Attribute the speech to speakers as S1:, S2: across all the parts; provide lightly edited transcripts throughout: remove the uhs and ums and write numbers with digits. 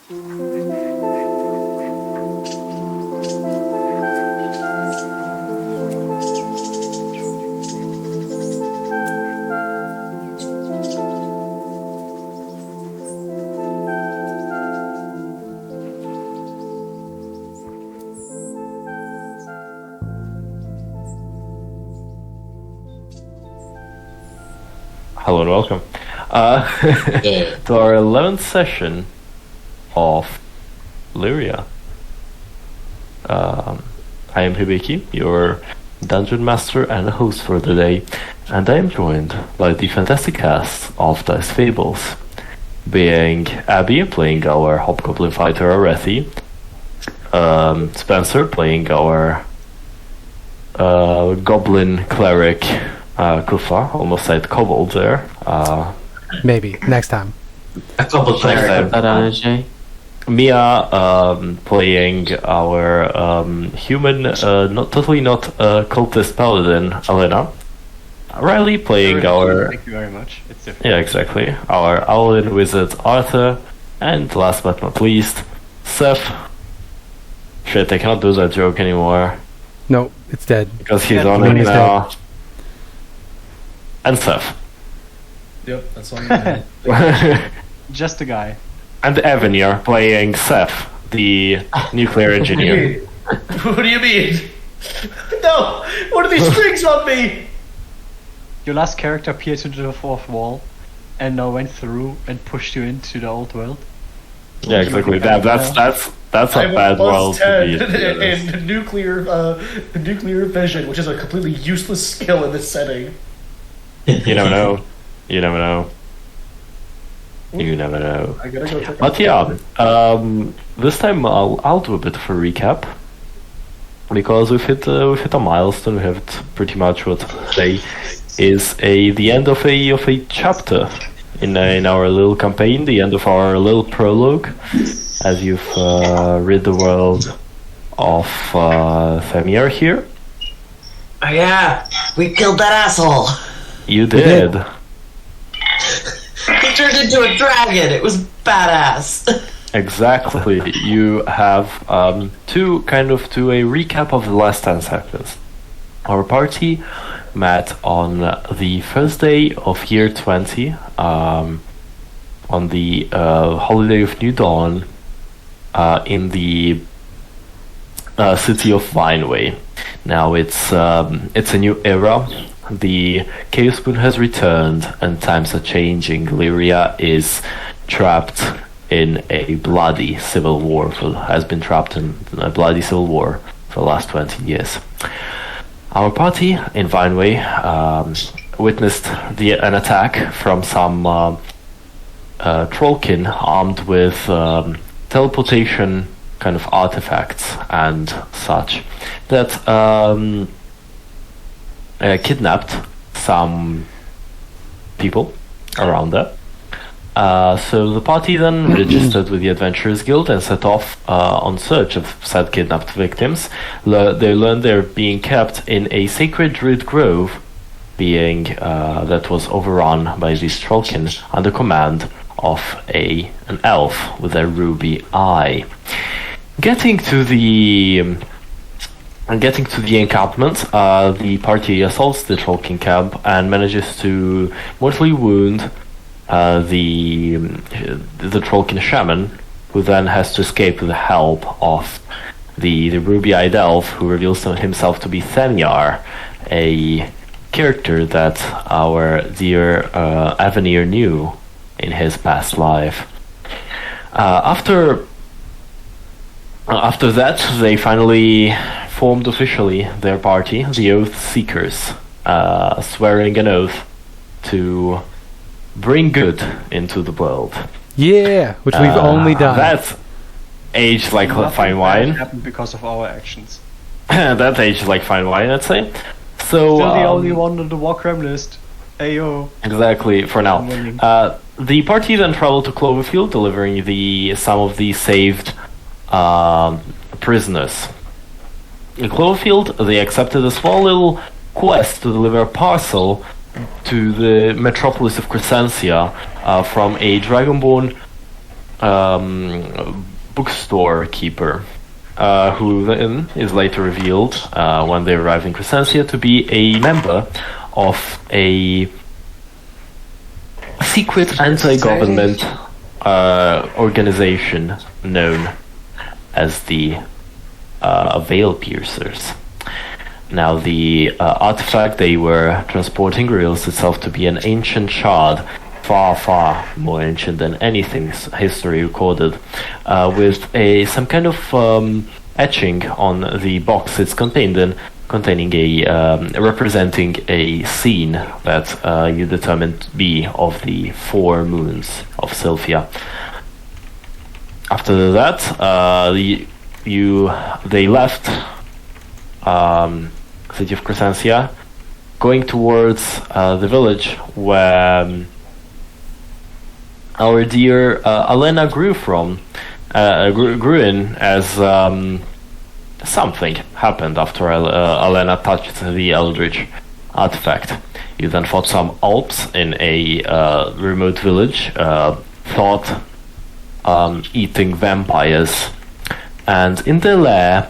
S1: Hello and welcome to our 11th session of Lyria. I am Hibiki, your dungeon master and host for the day, and I am joined by the fantastic cast of Dice Fables, being Abby playing our Hobgoblin fighter Aurethi, Spencer playing our Goblin Cleric Kuffah, almost said kobold there.
S2: Maybe next time.
S3: A couple times.
S1: Mia playing our human, not cultist paladin Alena. Riley playing our.
S4: Thank you very much. It's different.
S1: Yeah, exactly. Our Owlin wizard Arthur, and last but not least, Seth. Shit, I cannot do that joke anymore
S2: No, it's dead.
S1: because he's on it
S2: He's
S1: now. And Seth.
S5: Yep, that's all you need.
S4: Just a guy.
S1: And Evan here playing Seth, the nuclear engineer.
S5: What do you mean? No! What are these strings on me?
S4: Your last character appeared to the fourth wall, and now went through and pushed you into the old world.
S1: Yeah, exactly. That's a
S5: I'm
S1: bad world to be
S5: +10 in nuclear vision, which is a completely useless skill in this setting.
S1: You never know. You never know. You never know.
S5: I gotta go check
S1: But
S5: out
S1: yeah, this time I'll do a bit of a recap because we've hit a milestone. We have pretty much what today is the end of a chapter in our little campaign, the end of our little prologue, as you've rid the world of Nier here.
S3: Oh yeah, we killed that asshole.
S1: You did.
S3: He turned into a dragon. It was badass.
S1: Exactly. You have to a recap of the last 10 seconds. Our party met on the first day of year 20, on the holiday of New Dawn, in the city of Vineway. Now it's a new era. The Chaos Moon has returned and times are changing. Lyria is trapped in a bloody civil war, has been trapped in a bloody civil war for the last 20 years. Our party in Vineway witnessed an attack from some trollkin armed with teleportation kind of artifacts and such that kidnapped some people around there. So the party then registered with the Adventurers Guild and set off on search of said kidnapped victims. They learned they're being kept in a sacred Druid grove, being that was overrun by these trollkin under command of an elf with a ruby eye. Getting to the encampment, the party assaults the trollkin camp and manages to mortally wound the trollkin shaman, who then has to escape with the help of the ruby-eyed elf, who reveals himself to be Thanyar, a character that our dear Avenir knew in his past life. After that, they finally formed officially their party, the Oath Seekers, swearing an oath to bring good into the world.
S2: Yeah, which we've only done.
S1: That's aged like fine
S4: That
S1: wine.
S4: happened because of our actions.
S1: That aged like fine wine, I'd say. So
S4: Still the only one on the war crime list. Ayo.
S1: exactly for now. The party then traveled to Cloverfield, delivering some of the saved prisoners. In Cloverfield, they accepted a small little quest to deliver a parcel to the metropolis of Crescentia from a dragonborn bookstore keeper, who then is later revealed when they arrive in Crescencia to be a member of a secret anti-government organization known as the Veil Piercers. Now, the artifact they were transporting reveals itself to be an ancient shard, far, far more ancient than anything history recorded, with some kind of etching on the box it's contained in, containing representing a scene that you determined to be of the 4 moons of Sylphya. After that, they left city of Crescencia, going towards the village where our dear Alena grew in, as something happened after Alena touched the Eldritch artifact. You then fought some Alps in a remote village, fought eating vampires, and in their lair,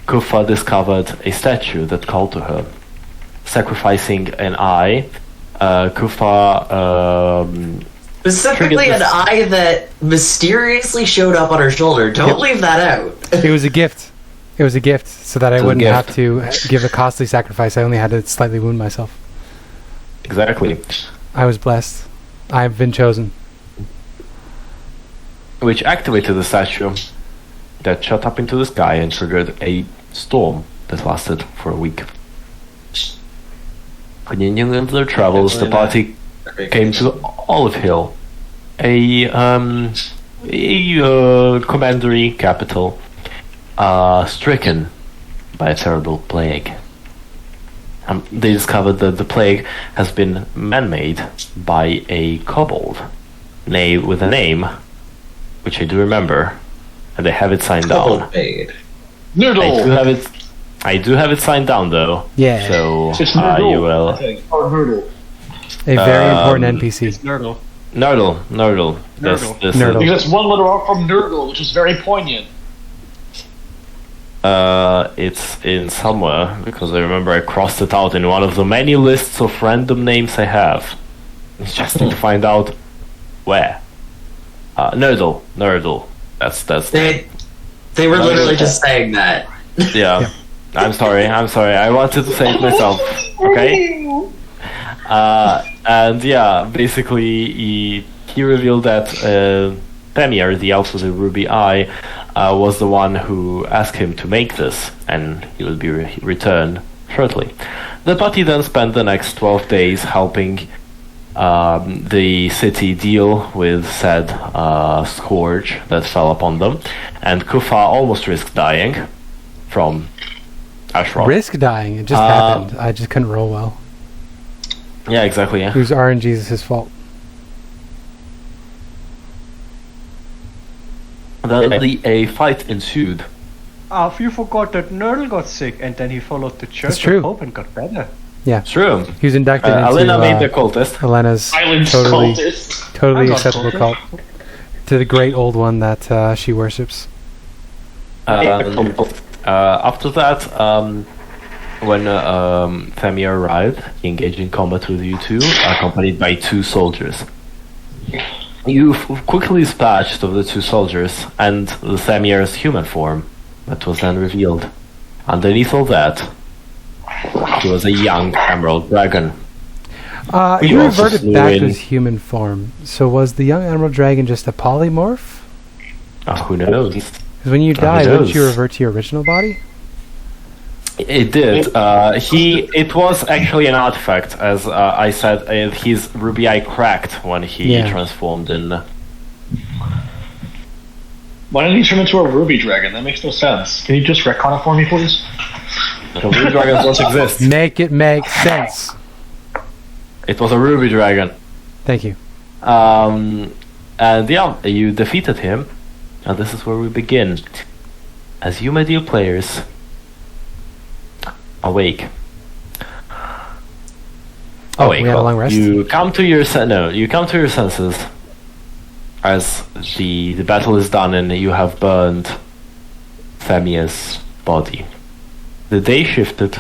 S1: Kuffah discovered a statue that called to her. Sacrificing an eye, Kuffah
S3: Specifically an eye that mysteriously showed up on her shoulder. Don't leave that out.
S2: It was a gift. It was a gift, so that I wouldn't have to give a costly sacrifice. I only had to slightly wound myself.
S1: Exactly.
S2: I was blessed. I've been chosen.
S1: Which activated the statue that shot up into the sky and triggered a storm that lasted for a week. Continuing their travels, the party came to Olive Hill, a commandery capital, stricken by a terrible plague. They discovered that the plague has been man-made by a kobold, with a name, which I do remember, and they have it signed down.
S6: Noodle!
S1: I do have it signed down, though.
S2: Yeah.
S1: So
S6: It's Noodle,
S1: you will.
S6: I think. Or Noodle.
S2: A very important NPC.
S4: It's Nurdle.
S1: Nurdle. This
S2: Nurdle.
S6: Because it's one letter out from Nurdle, which is very poignant.
S1: It's in somewhere, because I remember I crossed it out in one of the many lists of random names I have. It's just need to find out where. Nurdle. That's
S3: They were literally just saying that.
S1: yeah. I'm sorry. I wanted to say it myself. Okay. And yeah, basically he revealed that Themir, the elf with the ruby eye, was the one who asked him to make this, and he will be returned shortly. The party then spent the next 12 days helping the city deal with said scourge that fell upon them, and Kuffah almost risked dying from Ashrock.
S2: Risk dying. It just happened. I just couldn't roll well.
S1: Yeah, exactly. Yeah.
S2: Whose RNG is his fault.
S1: A fight ensued.
S4: You forgot that Nurdle got sick, and then he followed the Church
S2: That's true.
S4: of Hope and got better.
S2: Yeah.
S1: True.
S2: He was inducted into
S1: Alena made the cultist.
S2: Elena's
S6: Island
S2: totally
S6: cultist.
S2: totally
S4: I'm not
S2: acceptable
S4: cultist.
S2: cult. To the great old one that she worships.
S1: After that, when Themir arrived, he engaged in combat with you two, accompanied by 2 soldiers. You quickly dispatched of the 2 soldiers and the Themir's human form that was then revealed. Underneath all that, he was a young emerald dragon.
S2: He
S1: You also
S2: reverted
S1: flew
S2: back
S1: in-
S2: to his human form. So was the young emerald dragon just a polymorph?
S1: Who knows?
S2: Because when you
S1: Who
S2: die, wouldn't
S1: knows?
S2: you revert to your original body?
S1: It did. It was actually an artifact, as I said. His ruby eye cracked when he transformed in.
S6: Why didn't he turn into a ruby dragon? That makes no sense. Can you just retcon it for me, please?
S1: The ruby dragons don't exist.
S2: Make it make sense.
S1: It was a ruby dragon.
S2: Thank you.
S1: And yeah, you defeated him, and this is where we begin. As you, my dear players, awake.
S2: Oh, we had a long rest?
S1: You come to your senses. as the battle is done and you have burned Themia's body. The day shifted,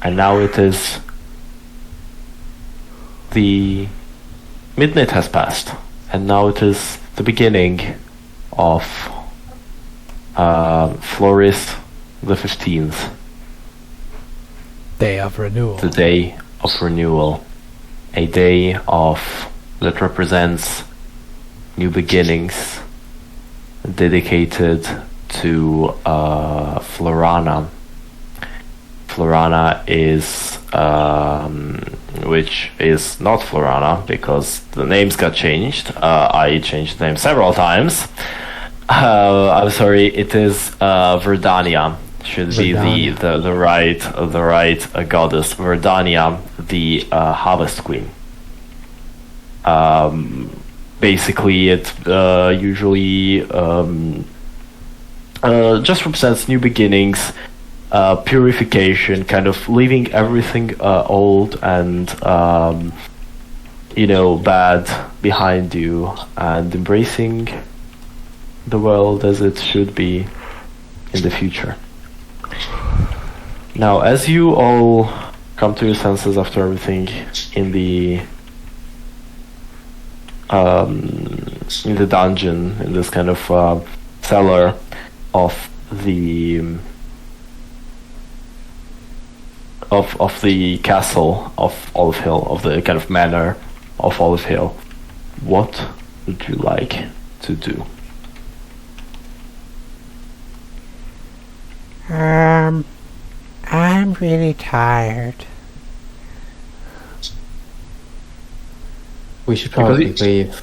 S1: and now it is the midnight has passed, and now it is the beginning of Floris the 15th.
S2: Day of renewal.
S1: The day of renewal. A day that represents new beginnings, dedicated to Florana. Florana is, which is not Florana because the names got changed. I changed the name several times. I'm sorry. It is Verdania. Should be the right goddess. Verdania, the harvest queen. Basically, it usually just represents new beginnings, purification, kind of leaving everything old and bad behind you, and embracing the world as it should be in the future. Now, as you all come to your senses after everything in the dungeon, in this kind of cellar of the castle of Olive Hill, of the kind of manor of Olive Hill, what would you like to do?
S2: I'm really tired.
S7: We should probably leave.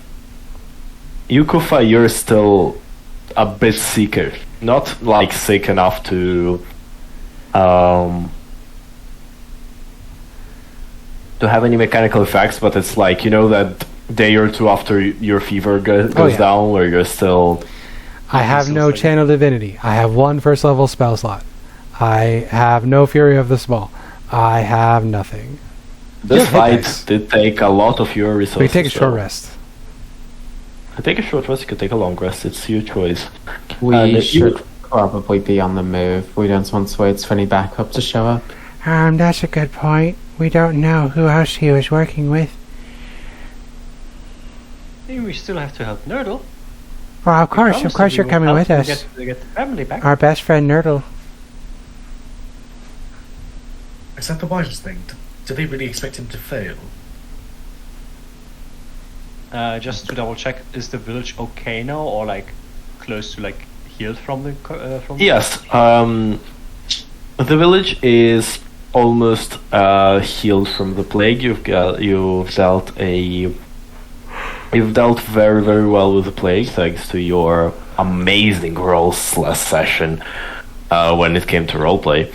S1: You, Kuffah, you're still a bit sicker. Not like sick enough to have any mechanical effects, but it's like, that day or two after your fever goes down, where you're still...
S2: I have no channel divinity. I have 1 first level spell slot. I have no Fury of the Small. I have nothing.
S1: This fight did take a lot of your resources.
S2: We take a short rest.
S1: You take a short rest, you could take a long rest. It's your choice.
S7: We should probably be on the move. We don't want to wait for any backup to show up.
S2: That's a good point. We don't know who else he was working with.
S4: I think we still have to help Nurdle.
S2: Well, of course you're coming with us.
S4: To get the family back.
S2: Our best friend Nurdle.
S5: Is that the wisest thing? Do they really expect him to fail?
S4: Just to double check, is the village okay now, or like close to like healed from the from?
S1: Yes, the village is almost healed from the plague. You've dealt very, very well with the plague, thanks to your amazing rolls last session when it came to roleplay.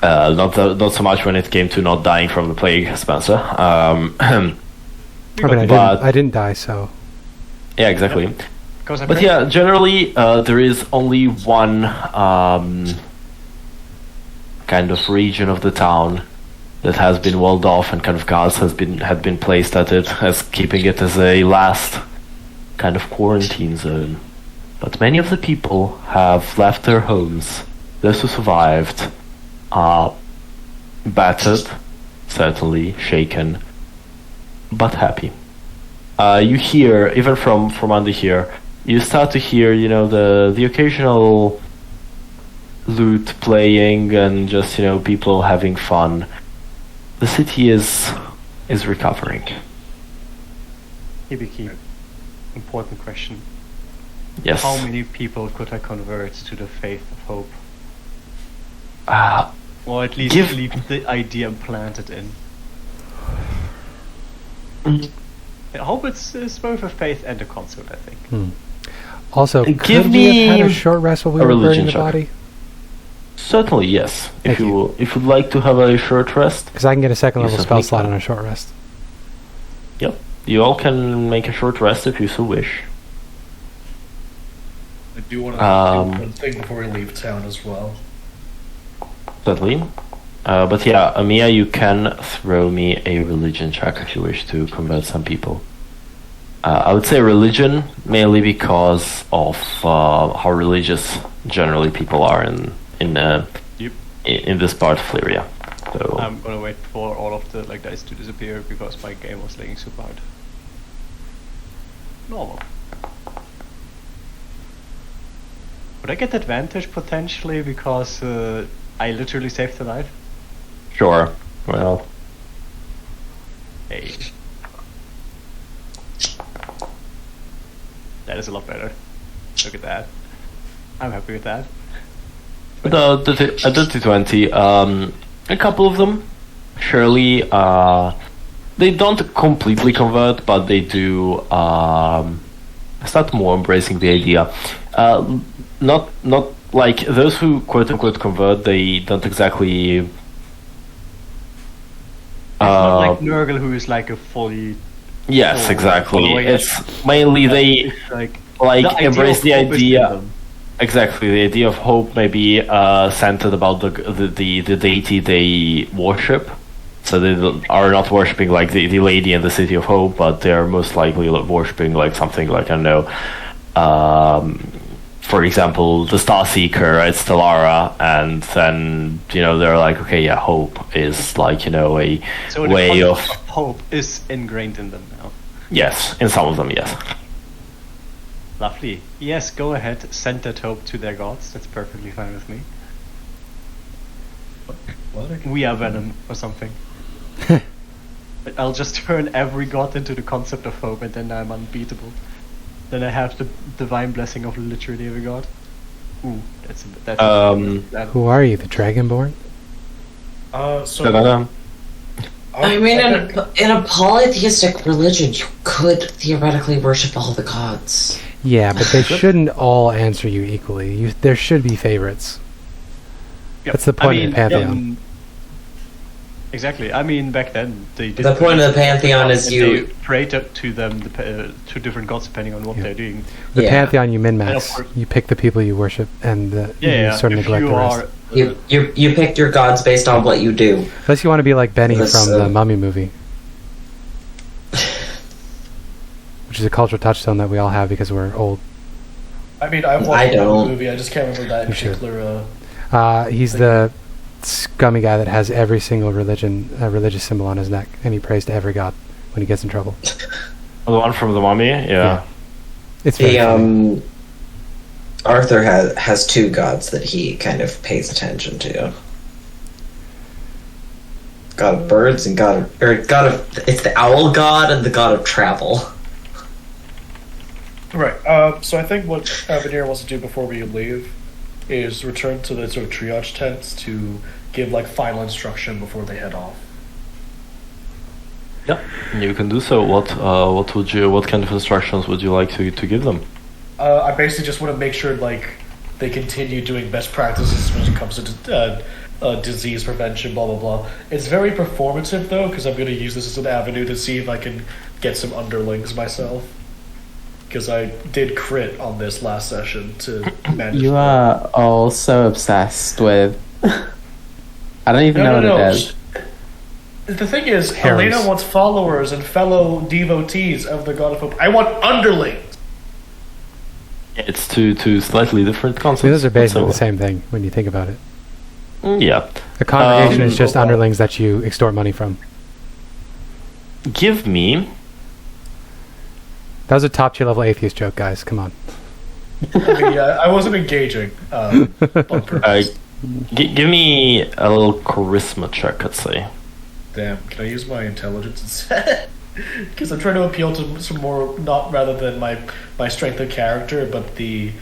S1: Not so much when it came to not dying from the plague, Spencer.
S2: I didn't die, so...
S1: Yeah, exactly. But yeah, generally, there is only one kind of region of the town that has been walled off, and kind of guards had been placed at it, as keeping it as a last kind of quarantine zone. But many of the people have left their homes. Those who survived are battered, certainly shaken, but happy. You hear, even from under here, you start to hear, the occasional lute playing and just, people having fun. The city is recovering.
S4: Hibiki, important question.
S1: Yes.
S4: How many people could I convert to the faith of hope? Or at least leave the idea planted in. I hope it's both a faith and a concept, I think.
S2: Also, could we have had a short rest while we were burning the body?
S1: Certainly, yes. If you'd like to have a short rest.
S2: Because I can get a second level spell slot on a short rest.
S1: Yep. You all can make a short rest if you so wish.
S5: I do want to do one thing before we leave town as well.
S1: Certainly. But yeah, Amia, you can throw me a religion check if you wish to convert some people. I would say religion, mainly because of how religious generally people are in this part of Lyria. So
S4: I'm gonna wait for all of the dice to disappear because my game was lagging super hard. Normal. Would I get advantage potentially because I literally saved the life?
S1: sure. Well,
S4: Hey. That is a lot better. Look at that. I'm happy with that.
S1: at the T20, a couple of them, surely, they don't completely convert, but they do start more embracing the idea. Not like those who quote unquote convert, they don't exactly.
S4: It's not like Nurgle, who is like a fully.
S1: Yes, exactly.
S4: following it.
S1: It's mainly they
S4: It's like
S1: like embrace the
S4: hope is in
S1: idea.
S4: them.
S1: Exactly, the idea of hope may be centered about the deity they worship. So they are not worshipping like the lady in the city of hope, but they are most likely worshipping like something like, I don't know, for example, the Star Seeker, right, Stellara, and then they're like, okay, yeah, hope is like a
S4: So the
S1: way of
S4: concept of hope is ingrained in them now.
S1: yes, in some of them, yes.
S4: Lovely. Yes, go ahead, send that hope to their gods. That's perfectly fine with me. We are Venom or something. I'll just turn every god into the concept of hope, and then I'm unbeatable. Then I have the divine blessing of literally every god. Ooh, that's that.
S2: Who are you, the Dragonborn?
S5: So
S3: I mean, in a polytheistic religion, you could theoretically worship all the gods.
S2: Yeah, but they shouldn't all answer you equally. There should be favorites.
S4: Yep.
S2: That's the point of the Pantheon.
S4: Exactly. I mean, back then they did.
S3: The point of the Pantheon is
S4: and
S3: you-
S4: they prayed up to them, to different gods depending on what
S2: Yeah.
S4: they're doing.
S2: The
S3: Yeah.
S2: Pantheon, you
S4: And of
S2: min-max.
S4: course-
S2: You pick the people you worship, and
S4: Yeah,
S2: you sort of
S4: if
S2: neglect
S4: you
S2: the rest.
S4: are,
S3: You picked your gods based on what you do.
S2: Unless you want to be like Benny
S3: This,
S2: from the Mummy movie. Which is a cultural touchstone that we all have because we're old.
S5: I mean, I've
S3: I
S5: watched the
S3: don't.
S5: movie. I just can't remember that in
S2: You should.
S5: particular.
S2: He's the scummy guy that has every single religious symbol on his neck, and he prays to every god when he gets in trouble.
S1: The one from the mummy, yeah.
S2: It's very funny.
S3: The Arthur has two gods that he kind of pays attention to. God of birds and god of it's the owl god and the god of travel.
S5: Right. So I think what Veneer wants to do before we leave is return to the sort of triage tents to give like final instruction before they head off.
S1: Yeah, you can do so. What kind of instructions would you like to give them?
S5: I basically just want to make sure like they continue doing best practices when it comes to disease prevention, blah blah blah. It's very performative though, because I'm going to use this as an avenue to see if I can get some underlings myself. Because I did crit on this last session to manage.
S7: You are all so obsessed with. I don't even know what it is.
S5: The thing is,
S2: Harems.
S5: Alena wants followers and fellow devotees of the God of Hope. I want underlings.
S1: It's two slightly different
S2: I
S1: concepts.
S2: mean, those are basically
S1: so-
S2: the same thing when you think about it.
S1: Yeah.
S2: A congregation is just
S5: okay.
S2: underlings that you extort money from.
S1: Give me.
S2: That was a top tier level atheist joke, guys. Come on.
S5: I mean, yeah, I wasn't engaging on purpose.
S1: Give me a little charisma check, let's say.
S5: Damn, can I use my intelligence instead? Because I'm trying to appeal to some more, not rather than my strength of character, but the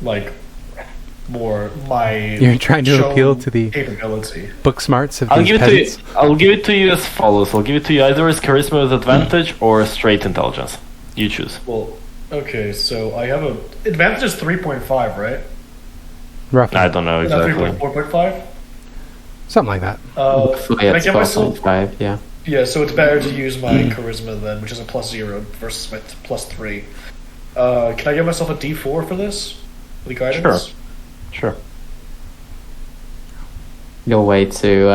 S5: like more my.
S2: You're trying to
S5: shown
S2: appeal to the
S5: capability.
S2: book smarts of
S1: I'll
S2: these
S1: give
S2: peasants.
S1: it to you as follows. I'll give it to you either as charisma with advantage or straight intelligence. You choose.
S5: Well, okay, so I have a advantage is 3.5, right?
S2: Roughly.
S1: I don't know
S5: Is that
S1: exactly.
S5: 4.5?
S2: Something like that.
S7: Hopefully
S5: Can I
S7: it's
S5: get myself?
S7: 4.5, yeah.
S5: Yeah, so it's better to use my charisma then, which is a +0 versus my +3. Can I give myself a D4 for this? For the guidance?
S1: Sure.
S7: You're way too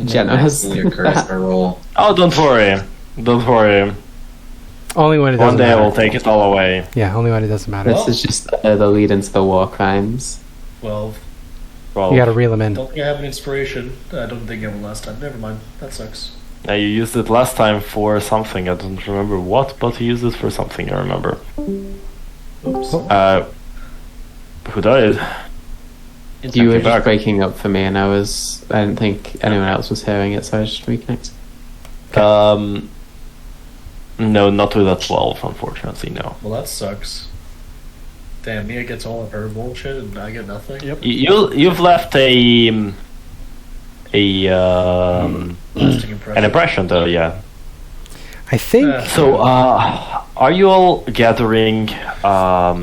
S7: generous.
S3: Your charisma roll.
S1: Oh, don't worry. Don't worry.
S2: Only when it
S1: One
S2: doesn't
S1: day I
S2: matter.
S1: will take it all away.
S2: Yeah, only when it doesn't matter.
S7: This is just the lead into the war crimes.
S5: 12.
S1: Well,
S2: You gotta reel them in.
S5: Don't think I have an inspiration. I don't think I have one last time. Never mind. That sucks.
S1: you used it last time for something. I don't remember what, but you used it for something. I remember.
S5: Oops.
S1: Who died?
S7: You were
S1: Okay, back.
S7: just breaking up for me, and I didn't think anyone else was hearing it, so I was just reconnecting.
S1: No, not with a 12, unfortunately. No.
S5: Well, that sucks. Damn, Mia gets all of her bullshit and I get nothing.
S4: Yep.
S1: You've left
S5: Lasting impression.
S1: an impression, though. Yeah.
S2: I think
S1: So, are you all gathering? Are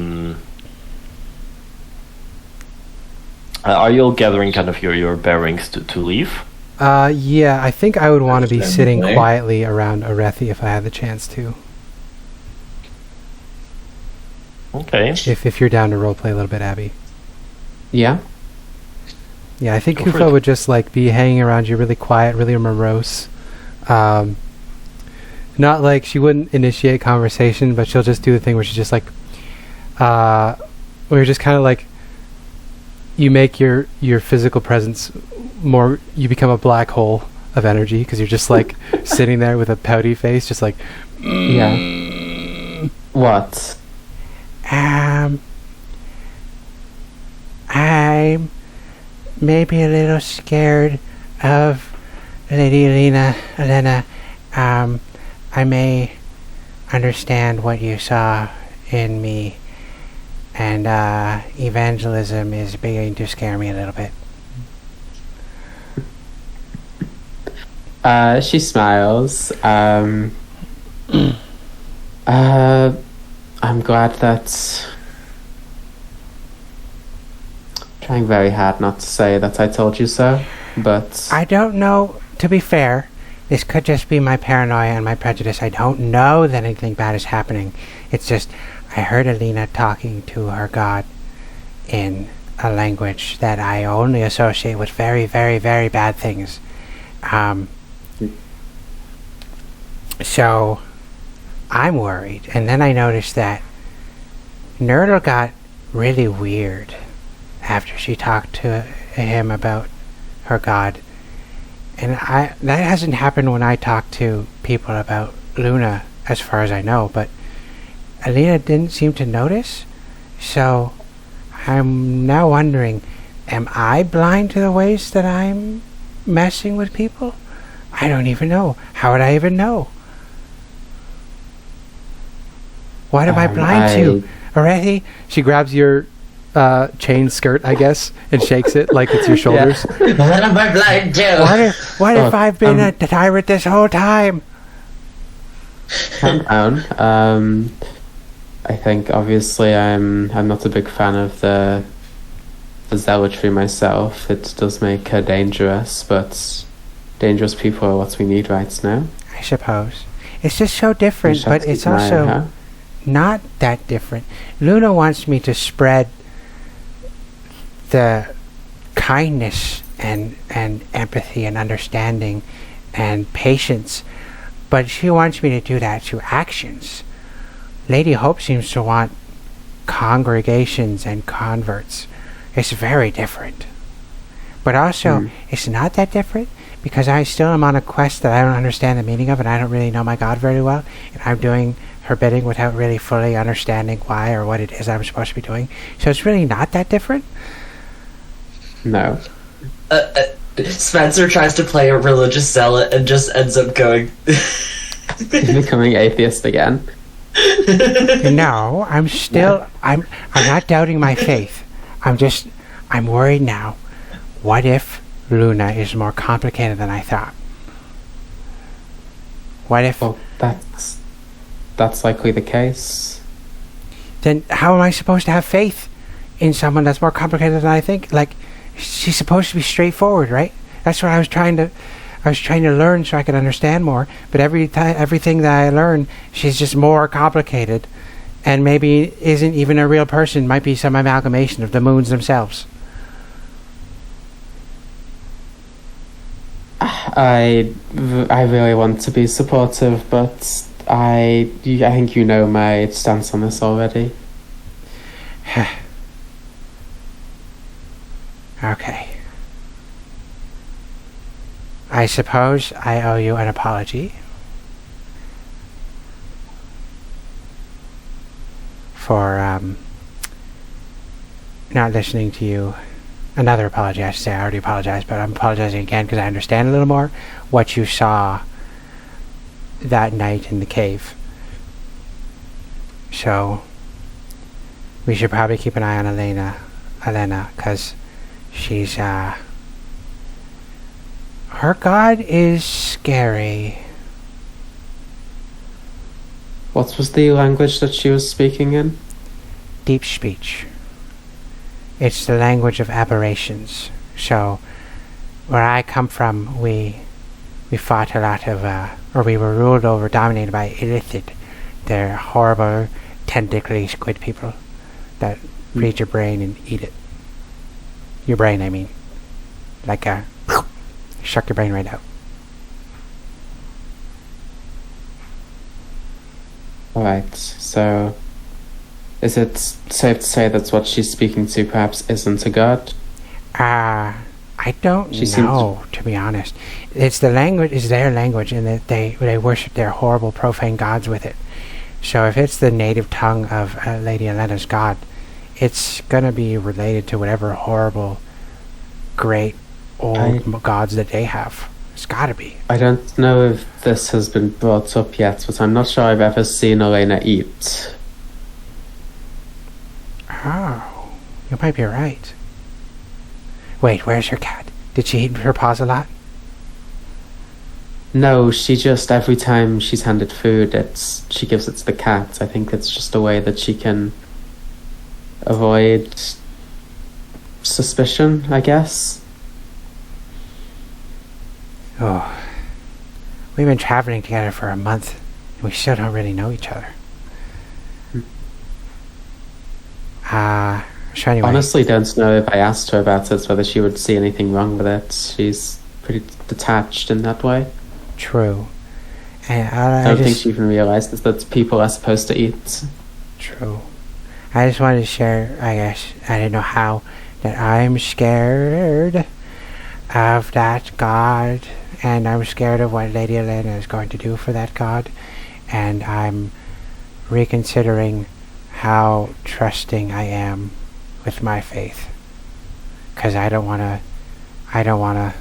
S1: you all gathering kind of your bearings to leave?
S2: yeah, I think I would want to be sitting
S3: Understandably.
S2: quietly around Aurethi if I had the chance to.
S1: Okay.
S2: If you're down to roleplay a little bit, Abby.
S7: Yeah?
S2: Yeah, I think
S1: Go for
S2: Kuffah
S1: it.
S2: would just like be hanging around you really quiet, really morose. Not like she wouldn't initiate conversation, but she'll just do the thing where she's just like, where you're just kind of like, you make your physical presence more, you become a black hole of energy because you're just like sitting there with a pouty face, just like,
S7: Yeah. What?
S8: I'm maybe a little scared of Lady Alena. I may understand what you saw in me, and evangelism is beginning to scare me a little bit.
S7: She smiles. I'm glad that... Trying very hard not to say that I told you so, but...
S8: I don't know, to be fair, this could just be my paranoia and my prejudice. I don't know that anything bad is happening. It's just, I heard Alena talking to her god in a language that I only associate with very, very, very bad things. So, I'm worried. And then I noticed that Nurdle got really weird after she talked to him about her god. And that hasn't happened when I talk to people about Luna, as far as I know, but Alena didn't seem to notice. So, I'm now wondering, am I blind to the ways that I'm messing with people? I don't even know. How would I even know? What am I blind to? Aurethi?
S2: she grabs your chain skirt, I guess, and shakes it like it's your shoulders.
S3: What am I blind to?
S8: What if I've been a tyrant this whole time?
S7: Calm down. I think obviously I'm not a big fan of the zealotry myself. It does make her dangerous, but dangerous people are what we need right now.
S8: I suppose. It's just so different, but it's also not that different. Luna wants me to spread the kindness and empathy and understanding and patience, but she wants me to do that through actions. Lady Hope seems to want congregations and converts. It's very different. But also, it's not that different because I still am on a quest that I don't understand the meaning of, and I don't really know my god very well, and I'm doing her bidding without really fully understanding why or what it is I'm supposed to be doing. So it's really not that different.
S7: No.
S3: Spencer tries to play a religious zealot and just ends up going.
S7: Becoming atheist again.
S8: No, I'm not doubting my faith. I'm worried now. What if Luna is more complicated than I thought? What if...
S7: Well, that's likely the case.
S8: Then how am I supposed to have faith in someone that's more complicated than I think? Like, she's supposed to be straightforward, right? That's what I was trying to learn so I could understand more. But everything that I learn, she's just more complicated, and maybe isn't even a real person. Might be some amalgamation of the moons themselves.
S7: I really want to be supportive, but I think you know my stance on this already.
S8: Okay. I suppose I owe you an apology for not listening to you. Another apology, I should say. I already apologized, but I'm apologizing again because I understand a little more what you saw that night in the cave. So we should probably keep an eye on Alena, because she's her god is scary.
S7: What was the language that she was speaking in?
S8: Deep speech. It's the language of aberrations. So where I come from, we fought a lot of or we were ruled over, dominated by Illithid. They're horrible, tentacly squid people that read your brain and eat it. Your brain, I mean. Like shuck your brain right out.
S7: Alright, so is it safe to say that what she's speaking to perhaps isn't a god?
S8: I don't know, to be honest. It's the language, it's their language, and that they worship their horrible profane gods with it. So if it's the native tongue of Lady Alena's god, it's gonna be related to whatever horrible, great old gods that they have. It's gotta be.
S7: I don't know if this has been brought up yet, but I'm not sure I've ever seen Alena eat.
S8: Oh, you might be right. Wait, where's your cat? Did she eat her paws a lot?
S7: No, she just, every time she's handed food, she gives it to the cat. I think it's just a way that she can avoid suspicion, I guess.
S8: Oh, we've been traveling together for a month, and we still don't really know each other. So anyway.
S7: Honestly, don't know if I asked her about it, whether she would see anything wrong with it. She's pretty detached in that way.
S8: True. And
S7: I don't think she even realizes that people are supposed to eat.
S8: True. I just wanted to share, I guess, I didn't know how, that I'm scared of that god, and I'm scared of what Lady Alena is going to do for that god, and I'm reconsidering how trusting I am with my faith, because I don't want to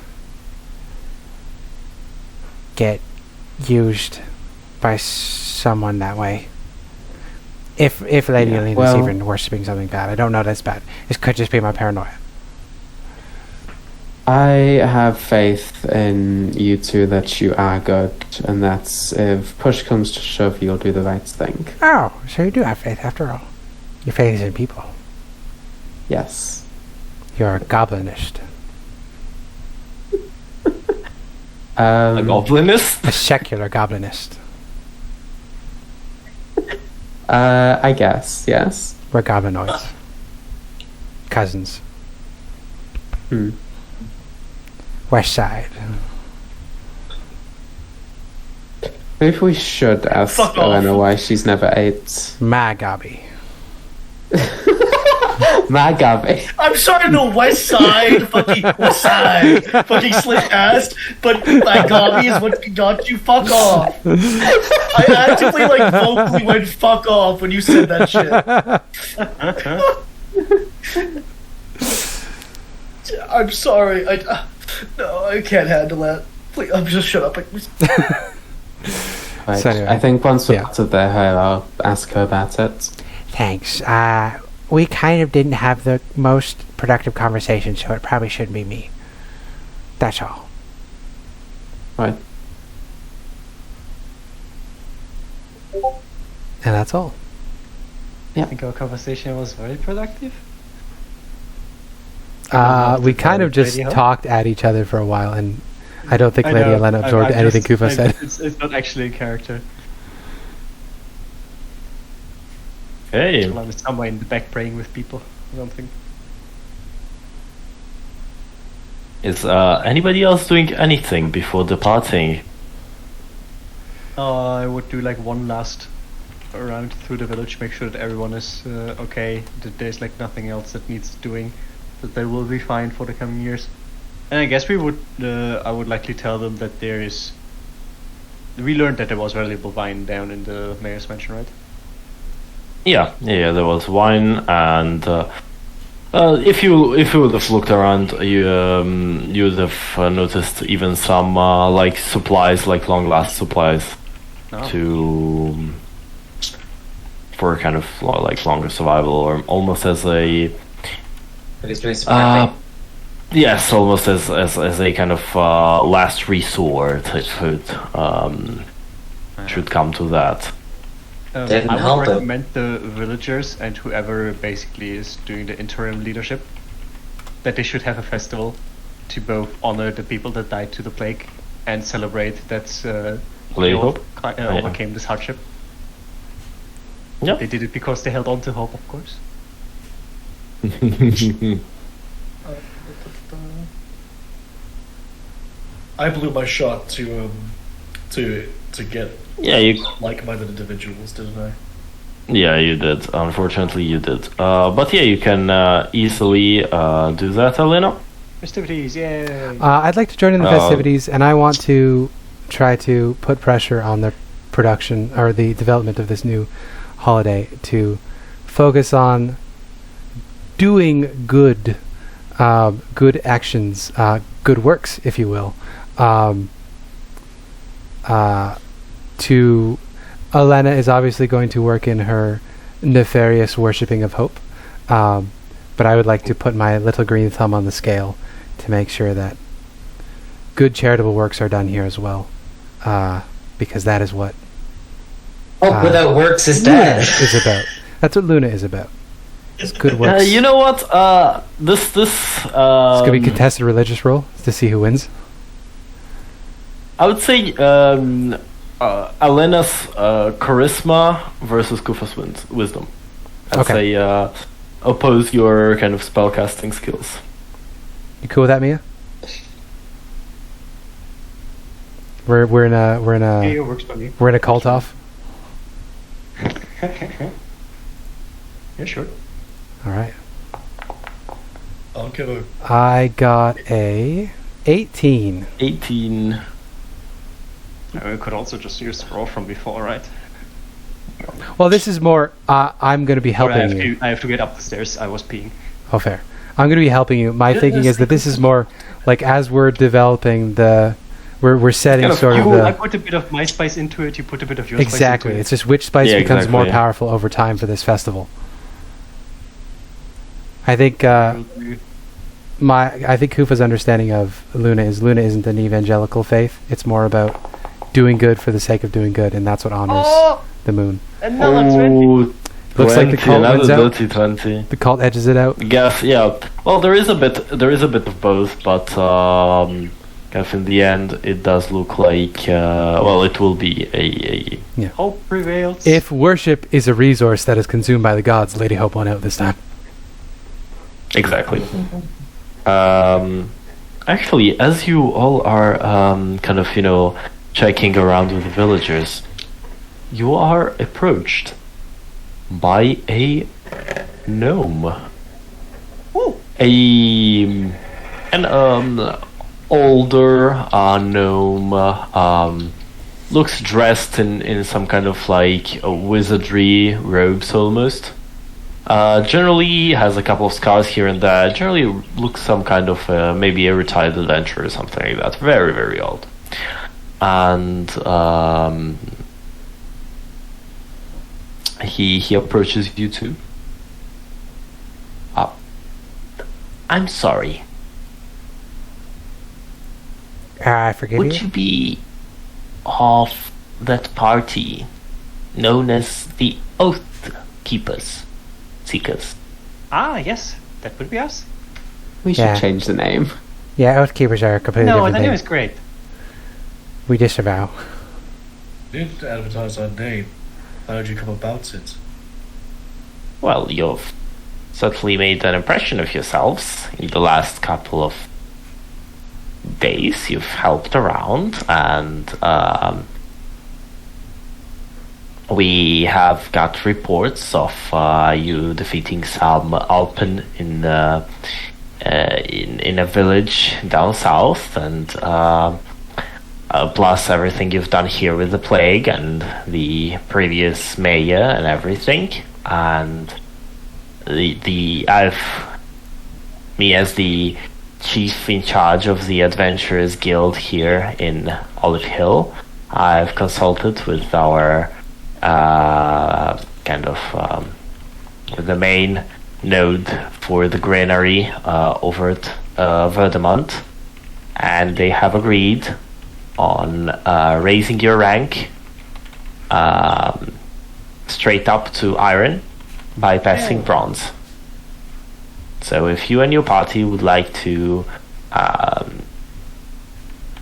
S8: get used by someone that way. If Lady Alena is even worshipping something bad, I don't know that's bad. This could just be my paranoia.
S7: I have faith in you two that you are good, and that if push comes to shove, you'll do the right thing.
S8: Oh, so you do have faith after all. Your faith is in people.
S7: Yes.
S8: You're a goblinist.
S1: A goblinist?
S8: A secular goblinist.
S7: I guess, yes.
S8: We're goblinoids. Cousins. West side.
S7: Maybe we should ask Alena why she's never ate.
S8: My gobby.
S7: My gobby.
S5: I'm sorry to know West Side, fucking slick ass, but my gobby is what got you fuck off. I actively, vocally went fuck off when you said that shit. I'm sorry. No, I can't handle that. Please, just shut up.
S7: Right.
S8: So anyway,
S7: I think once we're out of there, I'll ask her about it.
S8: Thanks. We kind of didn't have the most productive conversation, so it probably shouldn't be me. That's all.
S7: Right.
S2: And that's all.
S4: I think our conversation was very productive.
S2: We kind of just talked at each other for a while, and I don't think Lady Alena absorbed anything Kuffah said.
S4: It's not actually a character.
S1: Hey.
S4: I was somewhere in the back praying with people or something.
S1: Is anybody else doing anything before departing?
S4: I would do like one last around through the village, make sure that everyone is okay, that there's like nothing else that needs doing, that they will be fine for the coming years. And I guess I would likely tell them that we learned that there was valuable wine down in the mayor's mansion, right?
S1: Yeah, there was wine, and if you would have looked around, you would have noticed even some like supplies, like long-last supplies, for kind of like longer survival, or almost as a yes, almost as a kind of last resort, if it should come to that.
S4: I would recommend the villagers and whoever basically is doing the interim leadership that they should have a festival to both honor the people that died to the plague and celebrate that they overcame this hardship.
S1: Yeah.
S4: They did it because they held on to hope, of course.
S5: I blew my shot to get like-minded individuals, didn't I?
S1: Yeah, you did. Unfortunately, you did. But yeah, you can easily do that, Alena.
S4: Festivities, yay!
S2: I'd like to join in the festivities, and I want to try to put pressure on the production or the development of this new holiday to focus on doing good actions, good works, if you will. Alena is obviously going to work in her nefarious worshipping of hope, but I would like to put my little green thumb on the scale to make sure that good charitable works are done here as well, because that is what
S3: hope without works is
S2: Luna
S3: dead.
S2: is about. That's what Luna is about. It's good works.
S1: You know what? This
S2: It's gonna be contested religious role to see who wins.
S1: I would say Alena's charisma versus Kuffah's wisdom. I'd say oppose your kind of spellcasting skills.
S2: You cool with that, Mia? We're in a
S4: Yeah, it works for me.
S2: we're in a cult off.
S4: Yeah, sure.
S2: All right.
S5: I'll give a.
S2: I got a 18.
S1: 18.
S4: We could also just use the roll from before, right?
S2: Well, this is more. I'm going to be
S4: Or
S2: helping you.
S4: I have to get up the stairs. I was peeing.
S2: Oh, fair. I'm going to be helping you. My thinking is that this is more like as we're developing we're setting
S1: Kind of
S2: sort of
S4: I
S2: the
S4: put a bit of my spice into it. You put a bit of your
S2: exactly.
S4: spice into
S2: It's just which spice
S1: Yeah,
S2: becomes more
S1: exactly.
S2: powerful over time for this festival. I think
S4: it.
S2: I think Kufa's understanding of Luna isn't an evangelical faith. It's more about doing good for the sake of doing good, and that's what honors the moon.
S4: Another 20.
S1: Oh,
S2: Looks like the
S1: 20,
S2: cult wins
S1: another
S2: out.
S1: dirty 20.
S2: The cult edges it out.
S1: Yes, yeah. Well, there is a bit of both, but kind of in the end, it does look like it will be a
S4: Hope prevails.
S2: If worship is a resource that is consumed by the gods, Lady Hope won out this time.
S1: exactly. Actually, as you all are kind of checking around with the villagers, you are approached by a gnome. An older gnome, looks dressed in some kind of like wizardry robes almost. Generally has a couple of scars here and there. Generally looks some kind of maybe a retired adventurer or something like that. Very, very old. And he approaches you two. I'm sorry.
S8: I forgive
S1: Would
S8: you.
S1: you be of that party known as the Oath Keepers? Seekers.
S4: Ah, yes. That would be us.
S7: We should
S8: Yeah.
S7: change the name.
S8: Yeah, Oathkeepers are a completely
S4: No,
S8: different
S4: the
S8: thing.
S4: name is great.
S8: We disavow.
S5: You didn't advertise our name. How did you come about it?
S1: Well, you've certainly made an impression of yourselves in the last couple of days. You've helped around, and we have got reports of you defeating some Alpen in a village down south, and plus everything you've done here with the plague and the previous mayor and everything, and me as the chief in charge of the Adventurers Guild here in Olive Hill, I've consulted with our the main node for the granary over at Verdamont, and they have agreed on raising your rank straight up to iron, bypassing bronze. So if you and your party would like to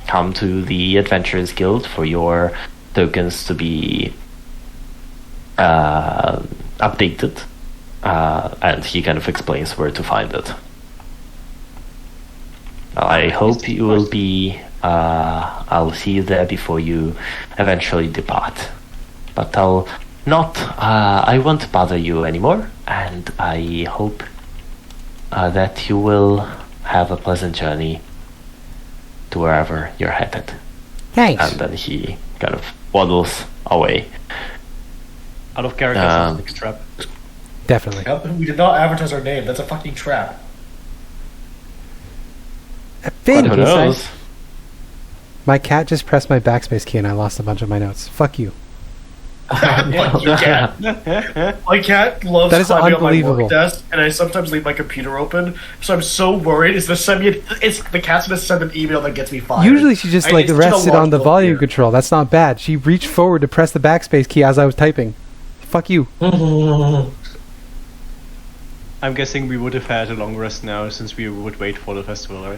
S1: come to the Adventurers Guild for your tokens to be updated, and he kind of explains where to find it. I hope you will be I'll see you there before you eventually depart, but I won't bother you anymore, and I hope that you will have a pleasant journey to wherever you're headed.
S8: Thanks.
S1: And then he kind of waddles away.
S4: Out of character, sounds like a trap.
S2: Definitely.
S5: Yep, we did not advertise our name. That's a fucking trap.
S2: Finn,
S1: Who knows?
S2: my cat just pressed my backspace key and I lost a bunch of my notes. Fuck you.
S5: Your cat. My cat loves
S2: That is
S5: climbing on my
S2: unbelievable.
S5: work desk, and I sometimes leave my computer open. So I'm so worried. It's the cat's gonna send an email that gets me fired.
S2: Usually she just
S5: It's such a
S2: rested on the
S5: logical
S2: volume
S5: fear.
S2: control. That's not bad. She reached forward to press the backspace key as I was typing. Fuck you.
S4: I'm guessing we would have had a long rest now since we would wait for the festival, right?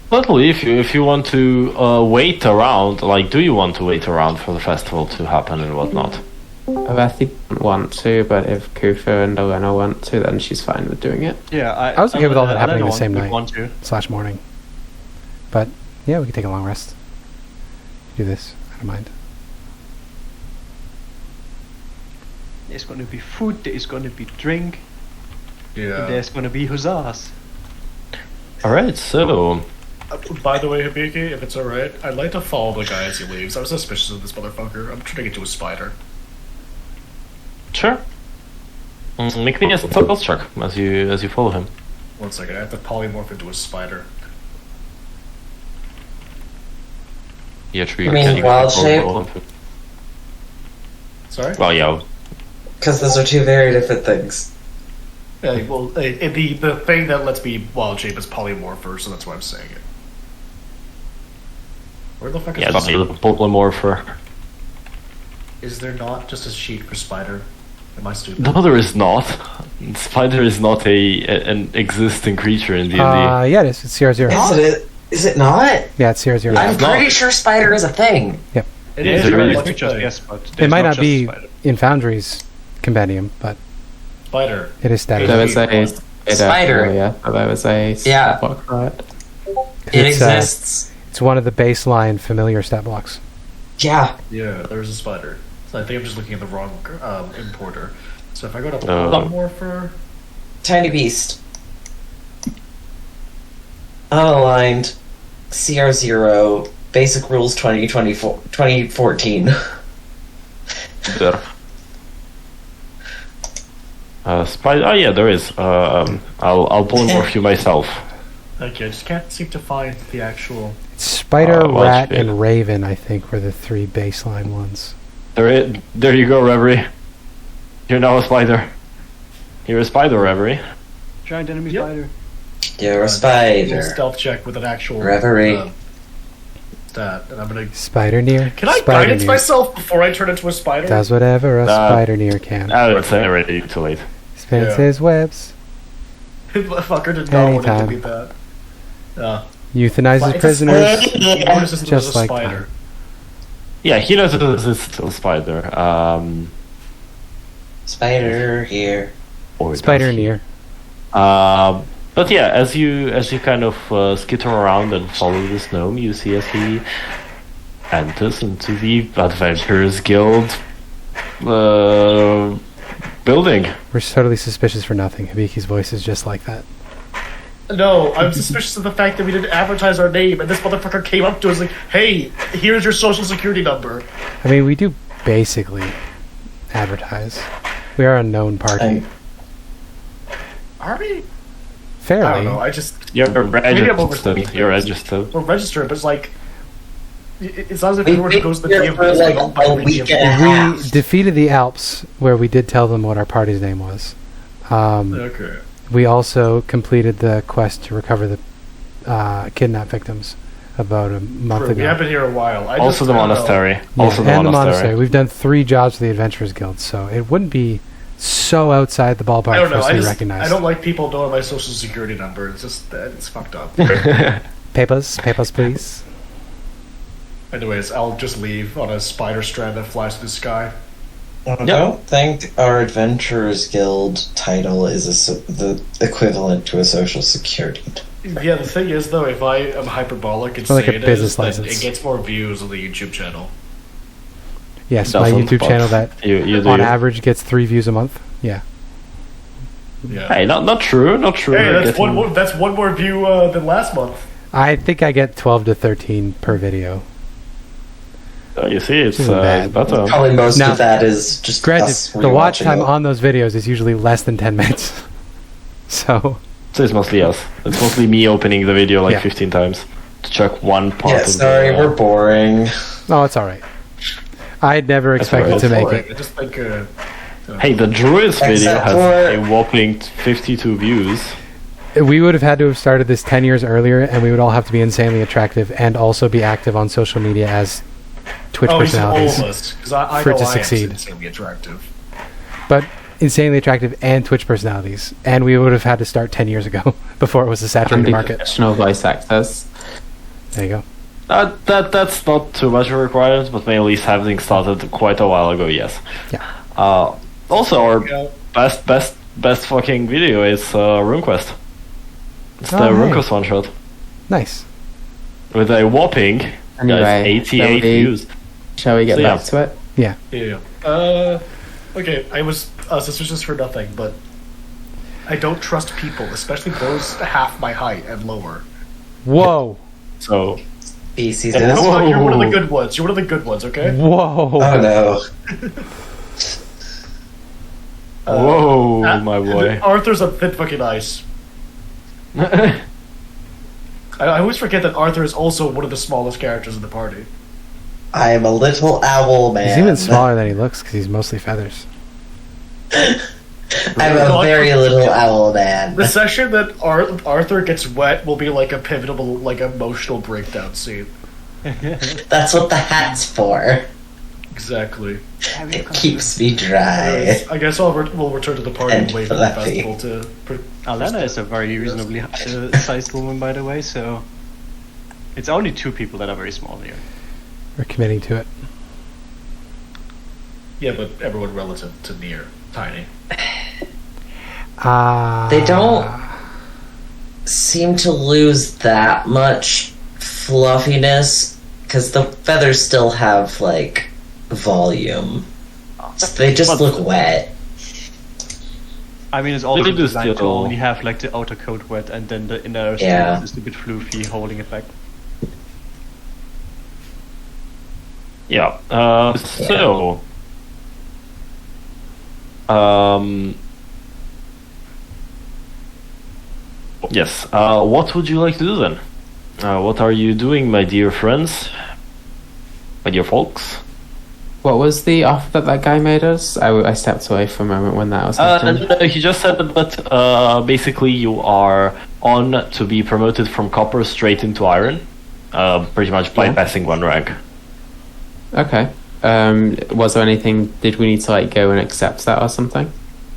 S1: Totally. If you want to wait around, like, do you want to wait around for the festival to happen and whatnot?
S7: Aurethi didn't want to, but if Kuffah and Alena want to, then she's fine with doing it.
S4: Yeah,
S2: I was okay with all that happening the same
S4: would
S2: night.
S4: want to.
S2: / morning. But yeah, we can take a long rest. Do this. I don't mind.
S4: There's gonna be food, there's gonna be drink, and
S5: Yeah.
S4: there's gonna be huzzas.
S1: Alright, so
S5: By the way, Hibiki, if it's alright, I'd like to follow the guy as he leaves. I was suspicious of this motherfucker. I'm trying to get to a spider.
S1: sure. Make me a stealth check as you follow him.
S5: 1 second, I have to polymorph into a spider.
S1: Yeah, true.
S3: You mean wild shape?
S5: Sorry?
S1: Well, yeah.
S3: Because those are two very different things.
S5: Yeah, well, the thing that lets me wild shape is polymorpher, so that's why I'm saying it. Where the fuck is
S1: Yeah,
S5: this?
S1: the polymorpher.
S5: Is there not just a sheet for spider? Am I stupid?
S1: No, there is not. Spider is not an existing creature in D&D.
S2: Yeah, it is. It's 0/0.
S3: Is it not?
S2: Yeah, it's 0/0.
S3: I'm
S1: it's not.
S3: pretty sure spider is a thing.
S5: It
S4: Yeah,
S5: is
S1: there
S5: really
S1: is.
S5: much a
S4: creatures,
S5: thing.
S4: yes, but
S2: It
S4: there's
S2: might not
S4: just
S2: be
S4: spider.
S2: in Foundry's compendium, but
S5: Spider.
S2: it is static.
S7: There was a
S3: Spider.
S7: yeah, there was a
S3: Yeah.
S7: block for it.
S3: It
S2: It's,
S3: exists.
S2: It's one of the baseline familiar stat blocks.
S3: Yeah.
S5: Yeah, there's a spider. So I think I'm just looking at the wrong importer. So if I go to
S1: Oh.
S5: polymorpher,
S3: Tiny beast. Unaligned. CR0. Basic rules 2014.
S1: There. Spider. Oh yeah, there is. I'll polymorph you myself.
S5: okay, I just can't seem to find the actual.
S2: It's Spider,
S1: well,
S2: Rat,
S1: shit.
S2: and Raven, I think, were the 3 baseline ones.
S1: There you go, Reverie. You're now a spider. You're a spider, Reverie.
S4: Giant enemy
S5: Yep.
S4: spider.
S3: You're a
S5: Little
S3: spider.
S5: stealth check with an actual
S3: Reverie.
S5: Stat, and I'm gonna.
S2: Spider near.
S5: Can I
S2: Spider
S5: guidance
S2: near.
S5: myself before I turn into a spider?
S2: Does whatever a spider near can.
S1: It's already too late.
S2: Spins
S5: Yeah.
S2: his webs.
S5: The fucker did not want to
S2: Anytime.
S5: delete that.
S2: Euthanizes
S5: It's a
S2: prisoners.
S5: He notices that there's
S2: Just
S5: a
S2: like
S5: spider.
S1: Yeah, he knows it's still a spider.
S3: Spider here.
S1: Or
S2: Spider
S1: does he?
S2: near.
S1: But yeah, as you kind of skitter around and follow this gnome, you see as he enters into the Adventurers Guild building.
S2: We're totally suspicious for nothing. Hibiki's voice is just like that.
S5: No, I'm suspicious of the fact that we didn't advertise our name, and this motherfucker came up to us like, "Hey, here's your social security number."
S2: I mean, we do basically advertise. We are a known party.
S5: Are we?
S2: Fairly.
S5: I don't know. I just
S1: You're
S5: maybe I'm
S1: registered.
S5: overthinking
S1: You're
S5: things.
S1: registered.
S5: We're registered, but it's like it's not as if
S3: We
S5: everyone who goes to the
S3: here
S5: DMV
S3: for
S5: is
S3: like
S5: owned by
S3: a
S5: the
S3: week
S5: DMV.
S3: and a half.
S2: We defeated the Alps, where we did tell them what our party's name was.
S5: Okay.
S2: We also completed the quest to recover the kidnapped victims about a month
S5: True,
S2: ago.
S5: we have been here a while.
S1: Also the monastery.
S2: Yeah,
S1: Also the
S2: and the monastery.
S1: monastery.
S2: We've done 3 jobs for the Adventurers Guild, so it wouldn't be so outside the ballpark
S5: I don't
S2: for
S5: know.
S2: us to be recognized.
S5: I don't like people knowing my social security number. It's just it's fucked up.
S2: Papers, please.
S5: Anyways, I'll just leave on a spider strand that flies to the sky.
S3: I don't think our Adventurers Guild title is the equivalent to a social security.
S5: Yeah, the thing is though, if I am hyperbolic and
S2: Or like
S5: say
S2: a
S5: it
S2: business
S5: is, then
S2: license.
S5: it gets more views on the YouTube channel.
S2: Yes, my
S1: Doesn't,
S2: YouTube
S1: but
S2: channel that
S1: you do.
S2: on average gets 3 views a month. Yeah.
S5: Yeah.
S1: Hey, not true. Not true.
S5: Hey,
S1: We're
S5: that's
S1: getting-
S5: one more view than last month.
S2: I think I get 12 to 13 per video.
S1: You see, it's
S2: Isn't bad.
S1: better.
S3: Probably most
S2: Now,
S3: of that is just
S2: Granted,
S3: us
S2: the watch
S3: rewatching
S2: time
S3: it.
S2: on those videos is usually less than 10 minutes. So,
S1: So it's mostly us. It's mostly me opening the video like
S2: Yeah.
S1: 15 times to check one part
S3: Yeah,
S1: of
S3: sorry,
S1: the...
S3: we're boring.
S2: no, it's alright. I'd never
S1: That's
S2: expected
S1: alright.
S2: to make
S5: Boring.
S2: it.
S5: I just think
S1: Hey, the Druids video
S3: Except
S1: has
S3: for-
S1: a whopping 52 views.
S2: We would have had to have started this 10 years earlier, and we would all have to be insanely attractive and also be active on social media as Twitch
S5: all
S2: personalities.
S5: of us, because I
S2: for
S5: know
S2: it to
S5: I
S2: succeed.
S5: am insanely attractive.
S2: But insanely attractive and Twitch personalities. And we would have had to start 10 years ago before it was a saturated market.
S7: Professional voice actors.
S2: There you go.
S1: That's not too much of a requirement, but mainly having started quite a while ago, yes.
S2: Yeah.
S1: Also, our
S5: Yeah.
S1: best fucking video is RuneQuest. It's
S2: Oh,
S1: the
S2: hey.
S1: RuneQuest one shot
S2: Nice.
S1: with a whopping
S7: Anyway,
S1: 88
S7: shall we-
S1: views.
S7: Shall we get
S1: So, yeah.
S7: back to it?
S2: Yeah.
S5: Yeah. Okay, I was suspicious for nothing, but I don't trust people, especially those half my height and lower.
S2: Whoa.
S1: So
S3: Species
S1: Yeah,
S3: is.
S1: whoa.
S5: You're one of the good ones. You're one of the good ones, okay?
S2: Whoa.
S3: Oh no.
S1: whoa,
S5: Ah,
S1: my boy.
S5: Arthur's a thin fucking ice. I always forget that Arthur is also one of the smallest characters in the party.
S3: I am a little owl man.
S2: He's even smaller than he looks because he's mostly feathers.
S3: I'm a very little owl man.
S5: The session that Arthur gets wet will be like a pivotal, like emotional breakdown scene.
S3: That's what the hat's for.
S5: Exactly.
S3: It keeps me dry.
S5: I guess we'll return to the party
S3: And
S5: and wait for the
S3: fluffy.
S5: festival to.
S4: Alena is a very reasonably sized woman, by the way, so it's only 2 people that are very small here.
S2: We're committing to it.
S5: Yeah, but everyone relative to Nier, tiny.
S3: They don't seem to lose that much fluffiness because the feathers still have like volume. So they just look wet.
S4: I mean, it's also
S1: They do
S4: designed to
S1: still-
S4: only have like the outer coat wet, and then the inner
S3: Yeah.
S4: is a bit floofy, holding it back.
S1: Yeah. So. Yes. What would you like to do then? What are you doing, my dear friends? My dear folks?
S7: What was the offer that guy made us? I stepped away for a moment when that was happening.
S1: No, he just said that basically you are on to be promoted from copper straight into iron, pretty much bypassing one rank.
S7: Okay. Was there anything? Did we need to like go and accept that or something?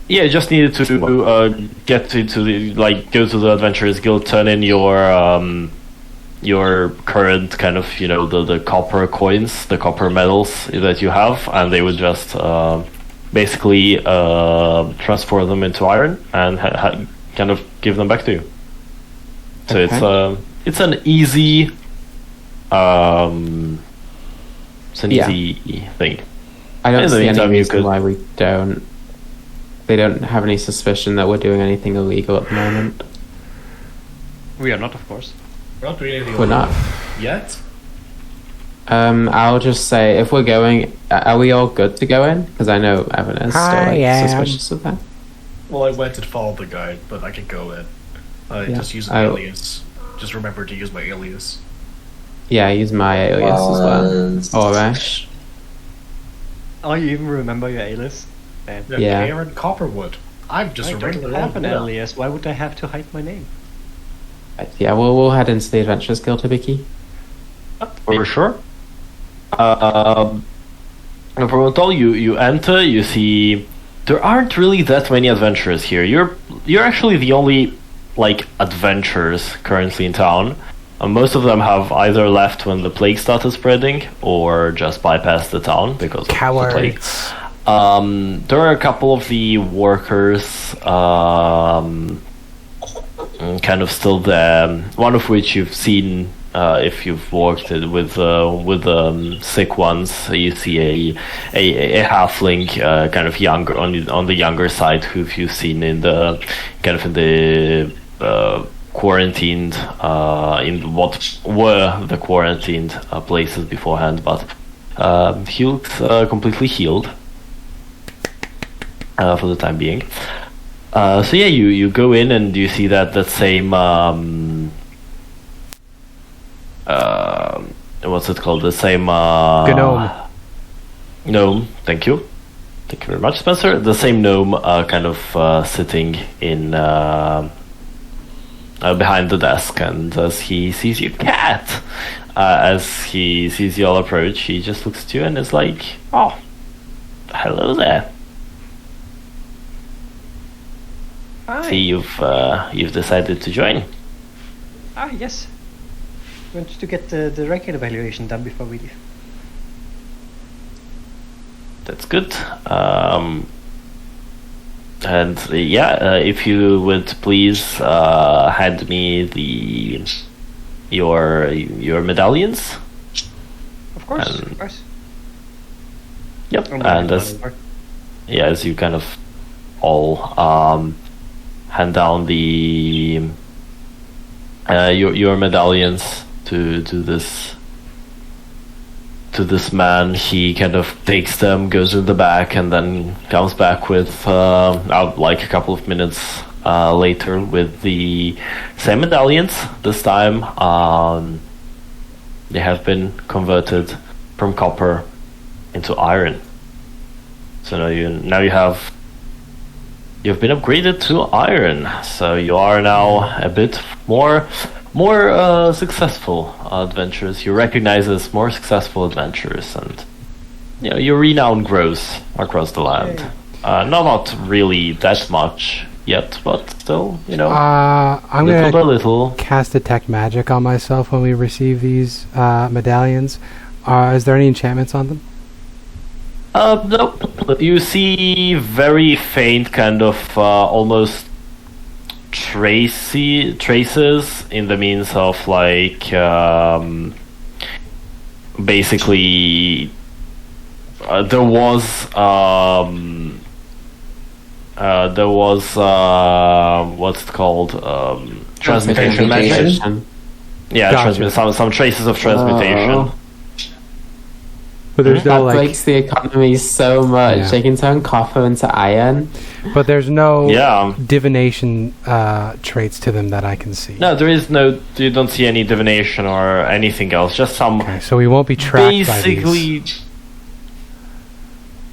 S1: Yeah, just needed to get into the go to the Adventurers Guild, turn in your current kind of the copper coins, the copper medals that you have, and they would just basically transfer them into iron and kind of give them back to you. So
S7: Okay.
S1: it's an easy easy thing.
S7: I don't
S1: In the
S7: see any
S1: meantime, you
S7: reason
S1: could-
S7: why we don't. They don't have any suspicion that we're doing anything illegal at the moment.
S4: We are not, of course.
S5: We're not doing anything
S7: We're not.
S5: yet.
S7: I'll just say, if we're going, are we all good to go in? Because I know Evan is still
S8: I am.
S7: suspicious of that.
S5: Well, I went and followed the guide, but I can go in.
S7: Yeah.
S5: Just use an alias. Just remember to use my alias.
S7: Yeah, use my alias as well. Alright.
S4: Oh, you even remember your alias? Damn.
S7: Yeah.
S5: Aaron Copperwood. I'm just
S4: I
S5: a
S4: don't
S5: regular
S4: have
S5: old
S4: an
S5: boy.
S4: alias. Why would I have to hide my name?
S7: Yeah, we'll head into the Adventurers Guild, Hibiki.
S1: For sure. From what all you enter, you see there aren't really that many adventurers here. You're actually the only like adventurers currently in town. Most of them have either left when the plague started spreading or just bypassed the town because of the plague.
S8: Cowards.
S1: There are a couple of the workers kind of still there. One of which you've seen if you've worked with sick ones. You see a halfling, kind of younger on the younger side, who you've seen in the kind of in the quarantined in what were the quarantined places beforehand, but he looks completely healed for the time being. So yeah, you go in and you see that same what's it called? The same
S2: Gnome.
S1: Gnome. Thank you very much, Spencer. The same gnome, kind of sitting in behind the desk, and as he sees you, cat. As he sees you all approach, he just looks at you and is like, "Oh, hello there.
S4: Hi.
S1: See, you've decided to join."
S4: Ah, yes. We want to get the record evaluation done before we leave.
S1: That's good. And if you would please hand me your medallions.
S4: Of course,
S1: And-
S4: of course.
S1: Yep.
S4: Oh,
S1: And as you kind of all hand down the your medallions to this man, he kind of takes them, goes in the back, and then comes back with like a couple of minutes later with the same medallions. This time they have been converted from copper into iron. So now you've been upgraded to iron, so you are now a bit more successful adventurers. You're recognized as more successful adventurers, and your renown grows across the land. Not really that much yet, but still,
S2: I'm
S1: little by
S2: gonna
S1: little.
S2: cast detect magic on myself when we receive these medallions. Is there any enchantments on them?
S1: Nope. You see very faint kind of almost traces in the means of like basically there was what's it called, transmutation magic. Yeah,
S2: Gotcha.
S1: some traces of transmutation.
S2: But there's
S7: That
S2: no like,
S7: breaks the economy so much.
S2: Yeah.
S7: They can turn Kuffah into iron.
S2: but there's no
S1: Yeah.
S2: divination traits to them that I can see.
S1: No, there is no. You don't see any divination or anything else. Just some
S2: Okay, so we won't be tracked by these.
S1: basically.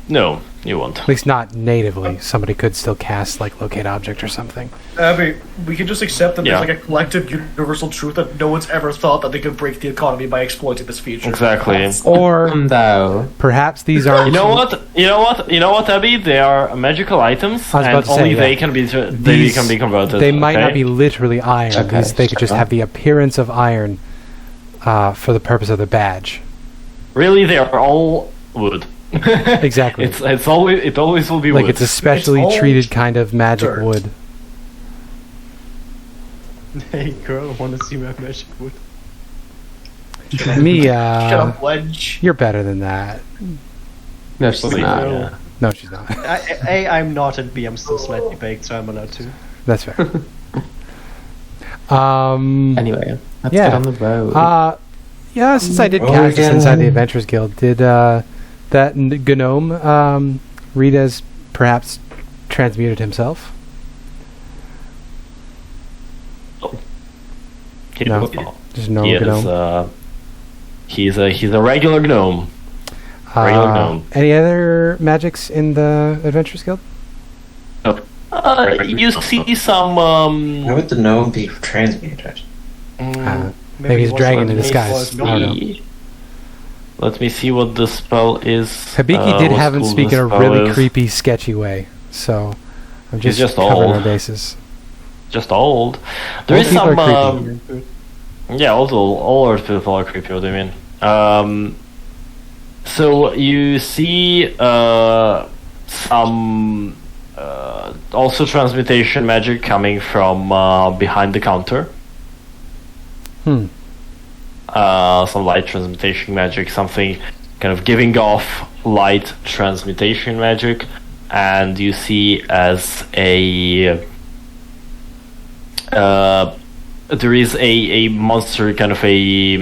S1: No, you won't.
S2: At least not natively. Somebody could still cast like locate object or something.
S5: Abby, we can just accept that
S1: Yeah.
S5: there's like a collective universal truth that no one's ever thought that they could break the economy by exploiting this feature.
S1: Exactly.
S2: Or
S7: Though.
S2: perhaps these are.
S1: You know what, Abby? They are magical items,
S2: I was about
S1: and
S2: to say,
S1: only
S2: yeah.
S1: they can be
S2: These-
S1: converted.
S2: They might
S1: okay?
S2: not be literally iron.
S7: Okay.
S2: They could just have the appearance of iron for the purpose of the badge.
S1: Really, they are all wood.
S2: Exactly.
S1: It always will be
S2: Like
S1: wood.
S2: it's a specially
S5: all
S2: treated kind of magic
S5: dirt.
S2: wood.
S4: Hey girl, wanna see my magic wood?
S2: Me,
S5: Shut up, Wedge.
S2: you're better than that.
S7: No, she's
S1: Wait,
S7: not.
S1: yeah.
S2: No, she's not.
S4: I'm not, and B, I'm still slightly baked, so I'm allowed to.
S2: That's fair.
S7: Anyway, let's
S2: Yeah.
S7: get on the road.
S2: Yeah, since I did
S3: Oh,
S2: cast this
S3: yeah.
S2: inside the Adventurers Guild, did that gnome read as perhaps transmuted himself?
S1: He
S2: No.
S1: does not.
S2: Just a normal
S1: He is,
S2: gnome.
S1: he's a regular gnome. regular gnome.
S2: Any other magics in the Adventurers Guild?
S1: You see some.
S3: Why would the gnome be transmuted?
S2: Maybe he's a
S4: it was
S2: dragon in
S4: like-
S2: disguise. I don't know.
S1: Let me see what the spell is.
S2: Habiki did
S1: what
S2: have him
S1: school
S2: speak
S1: the
S2: in a
S1: spell
S2: really
S1: is.
S2: creepy, sketchy way. So I'm
S1: He's
S2: just
S1: just
S2: covering
S1: old.
S2: our bases.
S1: Just old. There
S2: Old
S1: is
S2: people
S1: some.
S2: are creepy.
S1: Yeah, all earth people are creepy. What do you mean? So you see some also transmutation magic coming from behind the counter. Some light transmutation magic, something kind of giving off light transmutation magic, and you see as a there is a monster, kind of a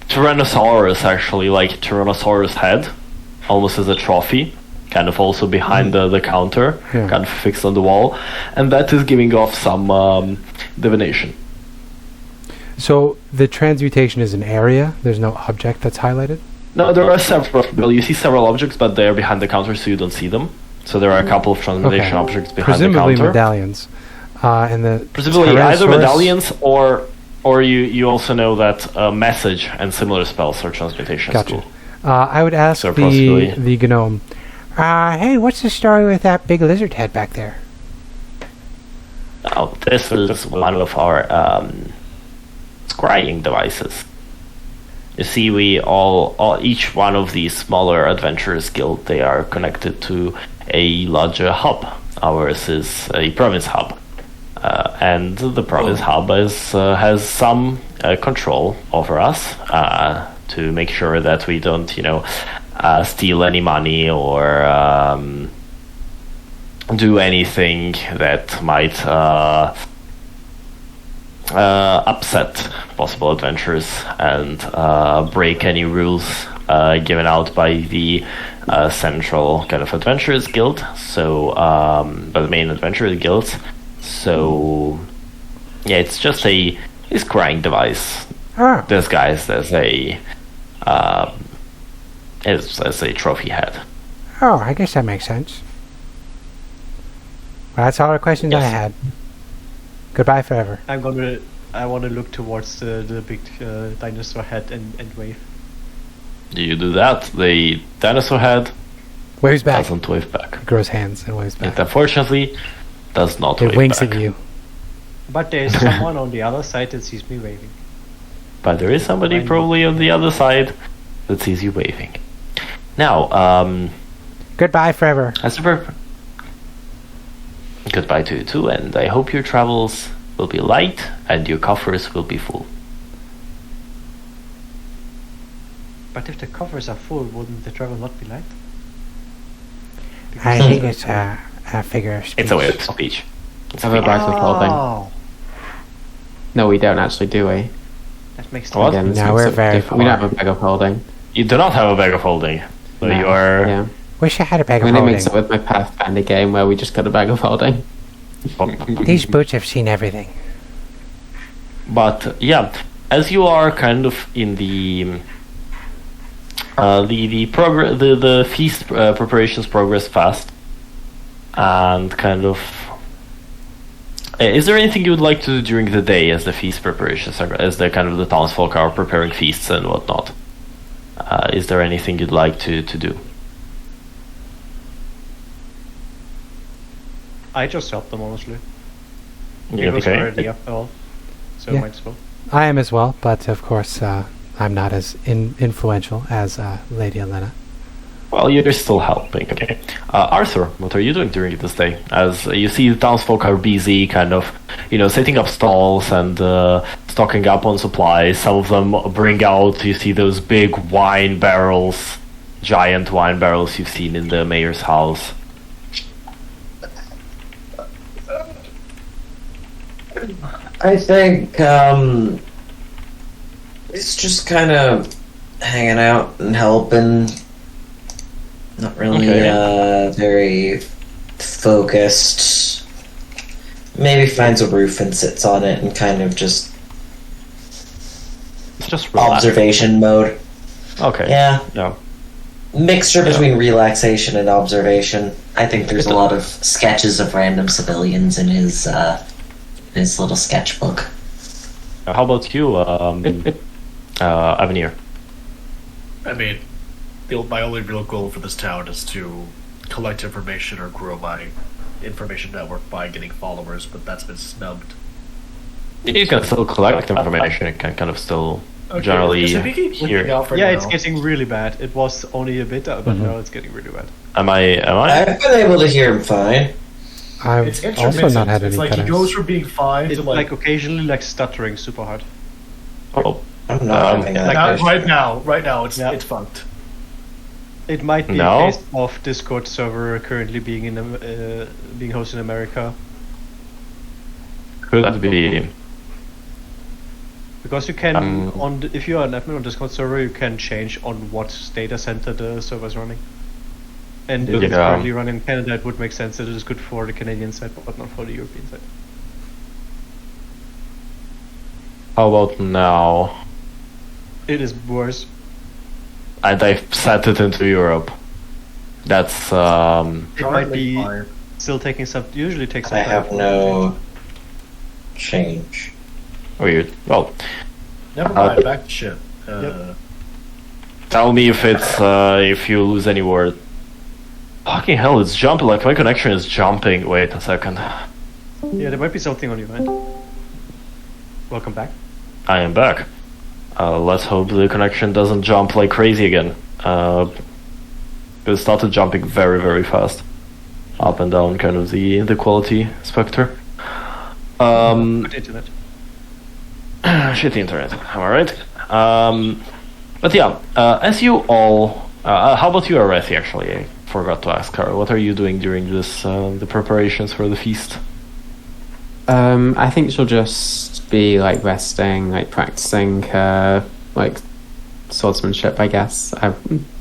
S1: Tyrannosaurus, actually, like Tyrannosaurus head, almost as a trophy, kind of also behind the counter,
S2: Yeah.
S1: kind of fixed on the wall, and that is giving off some divination.
S2: So the transmutation is an area. There's no object that's highlighted.
S1: No, there are several. Well, you see several objects, but they are behind the counter, so you don't see them. So there are a couple of transmutation objects behind
S2: Presumably
S1: the counter.
S2: medallions. And the
S1: Presumably either
S2: Tyrannosaurus-
S1: medallions or you also know that message and similar spells are transmutation.
S2: Gotcha.
S1: School.
S2: I would ask
S1: So possibly-
S2: the gnome. Hey, what's the story with that big lizard head back there?
S1: Oh, this is one of our scrying devices. You see, we all each one of these smaller adventurers guild, they are connected to a larger hub. Ours is a province hub, and the province hub has some control over us to make sure that we don't, steal any money or do anything that might upset possible adventurers and break any rules given out by the central kind of adventurers guild. So, by the main adventurers guilds. So, yeah, it's just a scrying device
S8: Oh,
S1: disguised as a as a trophy head.
S8: oh, I guess that makes sense. Well, that's all the questions I
S1: Yes.
S8: had. Goodbye forever.
S4: I want to look towards the big dinosaur head and wave.
S1: Do you do that? The dinosaur head
S2: Waves back.
S1: doesn't wave back.
S2: Grows hands and waves back.
S1: It unfortunately does not
S2: It
S1: wave
S2: winks
S1: back.
S2: at you.
S4: But there's someone on the other side that sees me waving.
S1: But there is somebody
S4: Fine.
S1: probably on the other side that sees you waving. Now,
S8: Goodbye forever.
S1: as a goodbye to you too, and I hope your travels will be light and your coffers will be full.
S4: But if the covers are full, wouldn't the travel not be light?
S8: I think it's a figure of speech.
S1: It's a way of speech.
S7: Have a bag of holding.
S4: Oh,
S7: No, we don't actually, do we?
S4: that makes
S1: What?
S4: sense.
S7: Again, this
S8: No,
S7: makes
S8: we're
S7: it
S8: very
S7: different. We don't
S8: far.
S7: have a bag of holding.
S1: You do not have a bag of holding. So
S7: No.
S1: you are
S7: Yeah.
S8: Wish I had a bag
S7: I'm
S8: of
S7: gonna
S8: holding.
S7: mix it with my Pathfinder game where we just got a bag of holding.
S8: These boots have seen everything.
S1: But yeah, as you are kind of in the feast preparations progress fast, and kind of. Is there anything you would like to do during the day as the feast preparations are, as the kind of the townsfolk are preparing feasts and whatnot? Is there anything you'd like to do?
S4: I just helped them, honestly.
S1: Yeah,
S4: It was
S1: okay.
S4: already up all, so
S2: Yeah.
S4: might as well.
S2: I am as well, but of course, I'm not as influential as Lady Alena.
S1: Well, you're still helping. Okay. Arthur, what are you doing during this day? As you see, the townsfolk are busy, kind of, setting up stalls and stocking up on supplies. Some of them bring out, you see, those big wine barrels giant wine barrels you've seen in the mayor's house.
S3: I think it's just kind of hanging out and helping. Not really very focused. Maybe finds a roof and sits on it and kind of just
S1: relax.
S3: Observation mode.
S1: Okay.
S3: Yeah. Mixture between relaxation and observation. I think there's a lot of sketches of random civilians in his little sketchbook.
S1: How about you, Avenir?
S5: I mean, my only real goal for this town is to collect information or grow my information network by getting followers, but that's been snubbed.
S1: You can still collect information. You can kind of still generally hear.
S4: It's getting really bad. It was only a bit, but now it's getting really bad.
S1: Am I?
S3: I've been able to hear him fine.
S2: I've also not had any.
S5: It's like he goes from being fine
S4: to
S5: like
S4: occasionally like stuttering super hard.
S1: Oh,
S3: I'm not having that.
S5: Right now, it's fucked.
S4: It might be a case of Discord server currently being being hosted in America.
S1: Could be.
S4: Because you can if you are an admin on Discord server, you can change on what data center the server is running. And if it's currently running in Canada, it would make sense that it is good for the Canadian side, but not for the European side.
S1: How about now?
S4: It is worse.
S1: And I've set it into Europe. That's
S4: It might be still taking some. Usually takes some
S3: I
S4: time.
S3: have no change.
S1: Weird. Well,
S5: Never mind. Back to shit.
S1: tell me if it's if you lose any word. Fucking hell! It's jumping. Like my connection is jumping. Wait a second.
S4: Yeah, there might be something on your mind. Welcome back.
S1: I am back. Let's hope the connection doesn't jump like crazy again. It started jumping very, very fast. Up and down, kind of the quality spectre.
S4: Good internet.
S1: Shitty internet, am I right? But yeah, as you all... how about you, Aurethi, actually? I forgot to ask her. What are you doing during this the preparations for the feast?
S7: I think she'll just be like resting, like practicing like swordsmanship, I guess.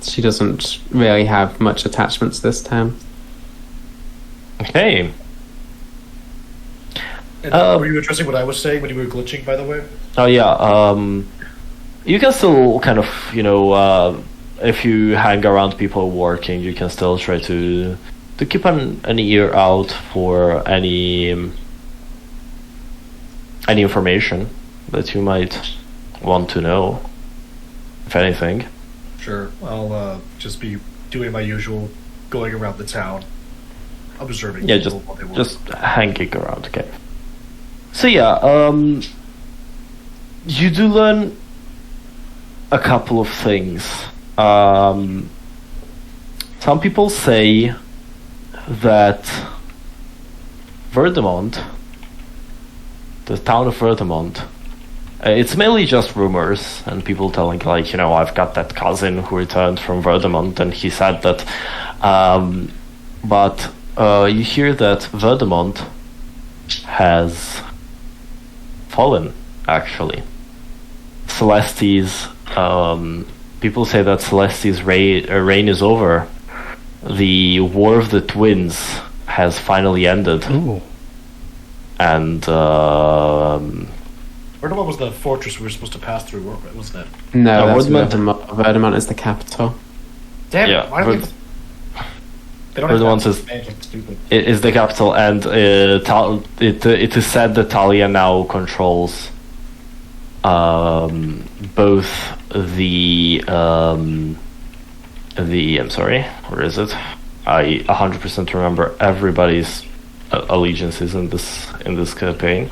S7: She doesn't really have much attachments this time.
S1: Okay.
S5: Were you addressing what I was saying when you were glitching, by the way?
S1: Oh yeah, you can still kind of, if you hang around people working, you can still try to keep an ear out for any information that you might want to know, if anything.
S5: Sure, I'll just be doing my usual going around the town, observing people while they work.
S1: Just hanging around, okay. So yeah, you do learn a couple of things. Some people say that Verdamont, the town of Verdamont, it's mainly just rumors and people telling, like, I've got that cousin who returned from Verdamont and he said that, but you hear that Verdamont has fallen, actually. Celeste's, people say that Celeste's reign is over. The War of the Twins has finally ended.
S2: Ooh.
S1: And
S5: Verdamont was the fortress we were supposed to pass through, wasn't it?
S7: No, that's
S1: Verdamont.
S7: Verdamont is the capital.
S5: Damn
S1: Yeah,
S5: it! Why don't they don't
S1: Verdamont
S5: have
S1: stupid. It is the capital, and it is said that Talia now controls both the I'm sorry, where is it? I 100% remember everybody's allegiances in this campaign.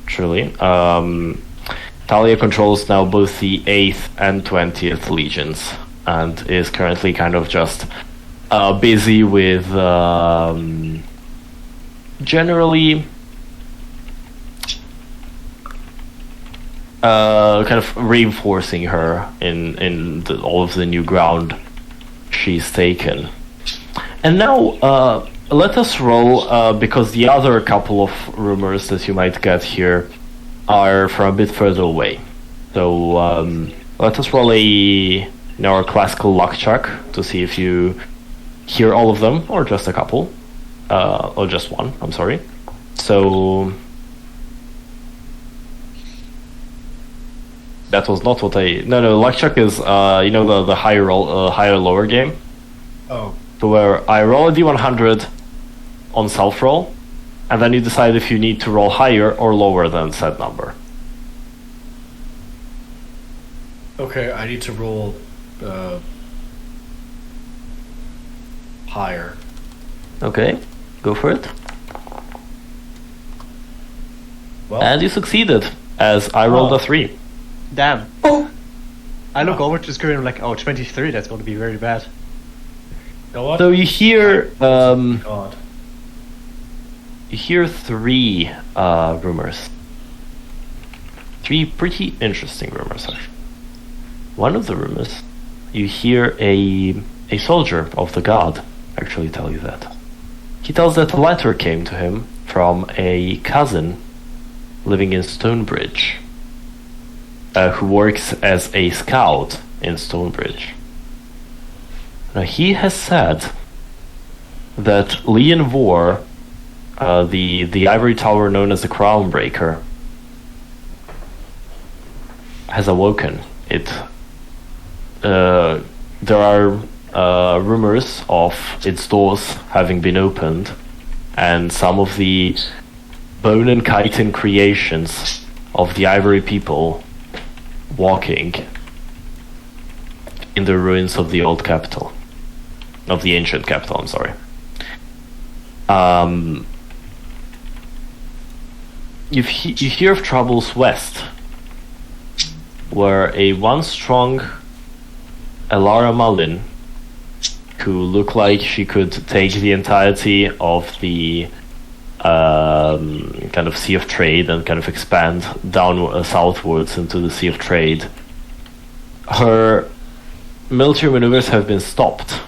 S1: Truly, Talia controls now both the 8th and 20th legions, and is currently kind of just busy with generally kind of reinforcing her in all of the new ground she's taken. And now, let us roll, because the other couple of rumors that you might get here are from a bit further away. So, let us roll our classical luck check to see if you hear all of them, or just a couple. Or just one, I'm sorry. So... That was not what I... No, luck check is, the higher roll, higher lower game.
S5: Oh.
S1: So where I roll a d100 on self-roll, and then you decide if you need to roll higher or lower than said number.
S5: Okay, I need to roll higher.
S1: Okay, go for it.
S5: Well,
S1: And you succeeded, as I rolled a 3.
S4: Damn. I look over to the screen and I'm like, oh, 23, that's going to be very bad.
S5: you know what?
S1: So you hear...
S5: God.
S1: You hear 3 rumors. 3 pretty interesting rumors, actually. One of the rumors, you hear a soldier of the god actually tell you that. He tells that a letter came to him from a cousin living in Stonebridge, who works as a scout in Stonebridge. Now, he has said that Leon Vor, the ivory tower known as the Crown Breaker, has awoken. There are rumors of its doors having been opened, and some of the bone and chitin creations of the ivory people walking in the ruins of the old capital. Of the ancient capital, I'm sorry. You hear of troubles west, where a once strong Elara Malin, who looked like she could take the entirety of the kind of Sea of Trade and kind of expand down southwards into the Sea of Trade, her military maneuvers have been stopped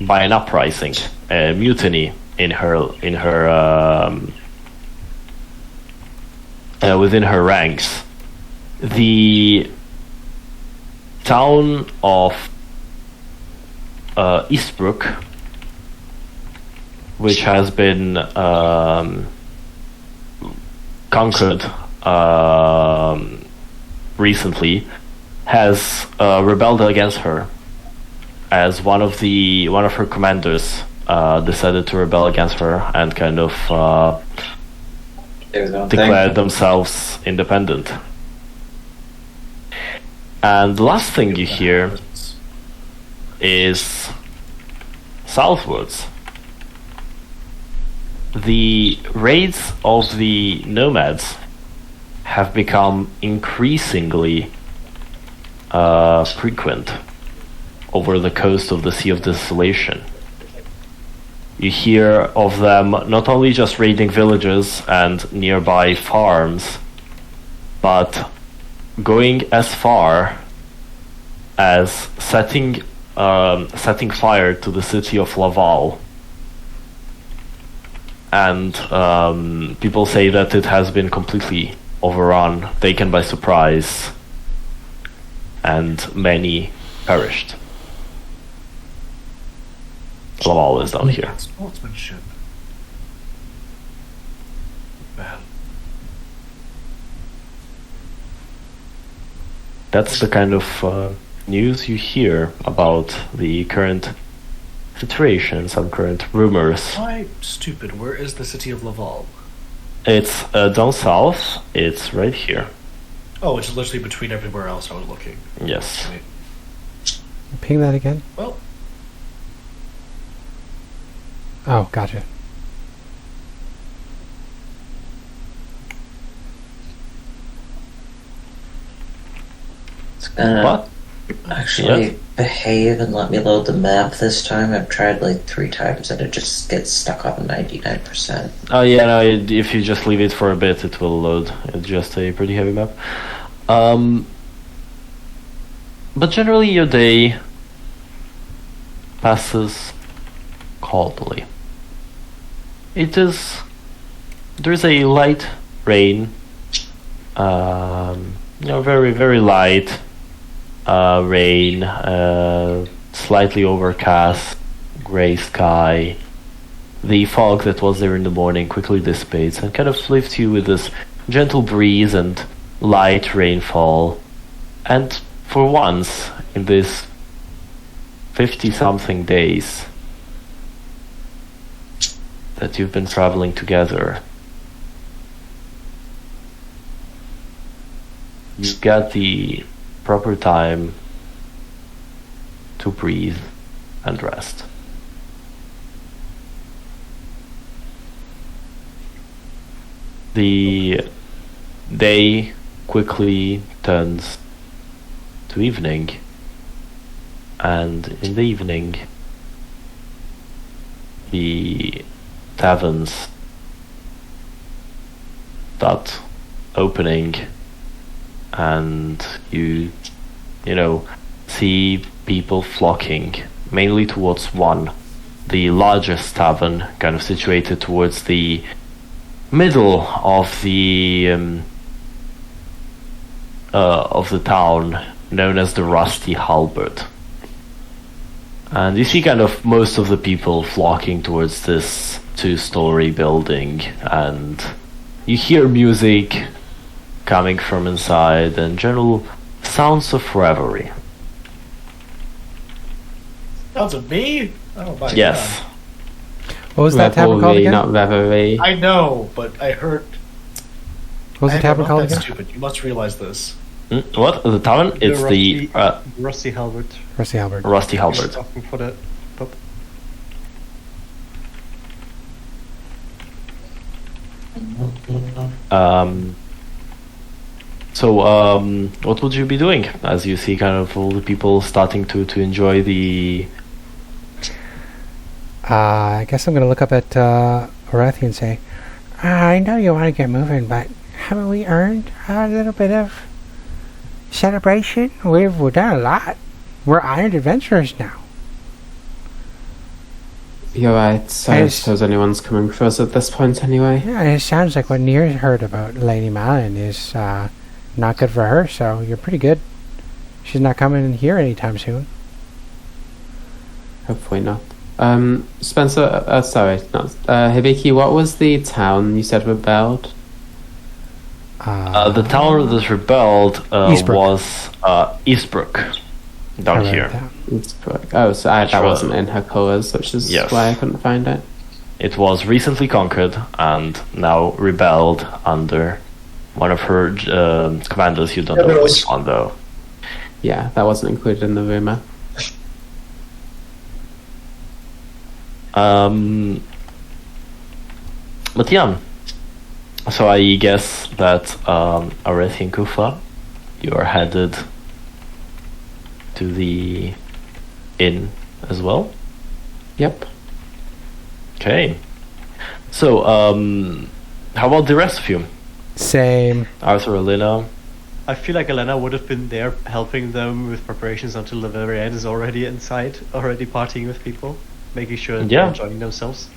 S1: by an uprising, a mutiny in her within her ranks. The town of Eastbrook, which has been conquered recently, has rebelled against her, as one of her commanders decided to rebel against her and kind of declared themselves independent. And the last thing you hear is southwards. The raids of the nomads have become increasingly frequent over the coast of the Sea of Desolation. You hear of them not only just raiding villages and nearby farms, but going as far as setting fire to the city of Laval. And people say that it has been completely overrun, taken by surprise, and many perished. Laval is down here.
S5: Sportsmanship. Man.
S1: That's the kind of news you hear about the current situation, some current rumors.
S5: Why stupid? Where is the city of Laval?
S1: It's down south. It's right here.
S5: Oh, it's literally between everywhere else I was looking.
S1: Yes.
S5: Wait.
S2: Ping that again.
S5: Well,
S2: Oh, gotcha.
S3: It's gonna
S1: What?
S3: actually
S1: Yes.
S3: behave and let me load the map this time. I've tried like 3 times and it just gets stuck on 99%.
S1: Oh yeah, no, if you just leave it for a bit, it will load. It's just a pretty heavy map. But generally your day passes calmly. There's a light rain, very, very light rain, slightly overcast, gray sky. The fog that was there in the morning quickly dissipates and kind of leaves you with this gentle breeze and light rainfall. And for once in this 50-something days that you've been traveling together, you get the proper time to breathe and rest. The day quickly turns to evening, and in the evening the taverns start opening, and you see people flocking mainly towards one, the largest tavern, kind of situated towards the middle of the town, known as the Rusty Halberd. And you see kind of most of the people flocking towards this 2-story building, and you hear music coming from inside and general sounds of reverie.
S5: Sounds of me? Oh my
S1: Yes.
S5: god.
S2: What was that tavern called again?
S7: Not Reverie.
S5: I know, but I heard.
S2: What was the tavern called
S5: That's
S2: again?
S5: stupid. You must realize this.
S1: What? The tavern? It's the
S4: Rusty Halberd.
S2: Rusty Halberd.
S1: Rusty Halberd.
S4: Asking for the pub.
S1: What would you be doing as you see kind of all the people starting to enjoy the...
S8: I guess I'm going to look up at Aurethi and say, I know you want to get moving, but haven't we earned a little bit of celebration? We've done a lot. We're iron adventurers now.
S7: You're right. I don't
S8: Yes.
S7: suppose anyone's coming for us at this point anyway.
S8: Yeah, it sounds like what Nier heard about Lady Malin is not good for her, so you're pretty good. She's not coming in here anytime soon.
S7: Hopefully not. Spencer, sorry, not Hibiki, what was the town you said rebelled?
S1: the town that rebelled
S2: Eastbrook.
S1: was Eastbrook, down here.
S7: It's oh, so that wasn't in her colours, which is
S1: Yes.
S7: why I couldn't find it.
S1: It was recently conquered and now rebelled under one of her commanders. You don't know which one, though.
S7: Yeah, that wasn't included in the rumour.
S1: But yeah, so I guess that Aurethi and Kuffah, you are headed to the inn as well.
S7: Yep.
S1: Okay. So, how about the rest of you?
S2: Same.
S1: Arthur, Alena?
S4: I feel like Alena would have been there helping them with preparations until the very end, is already inside, already partying with people, making sure that they're enjoying themselves.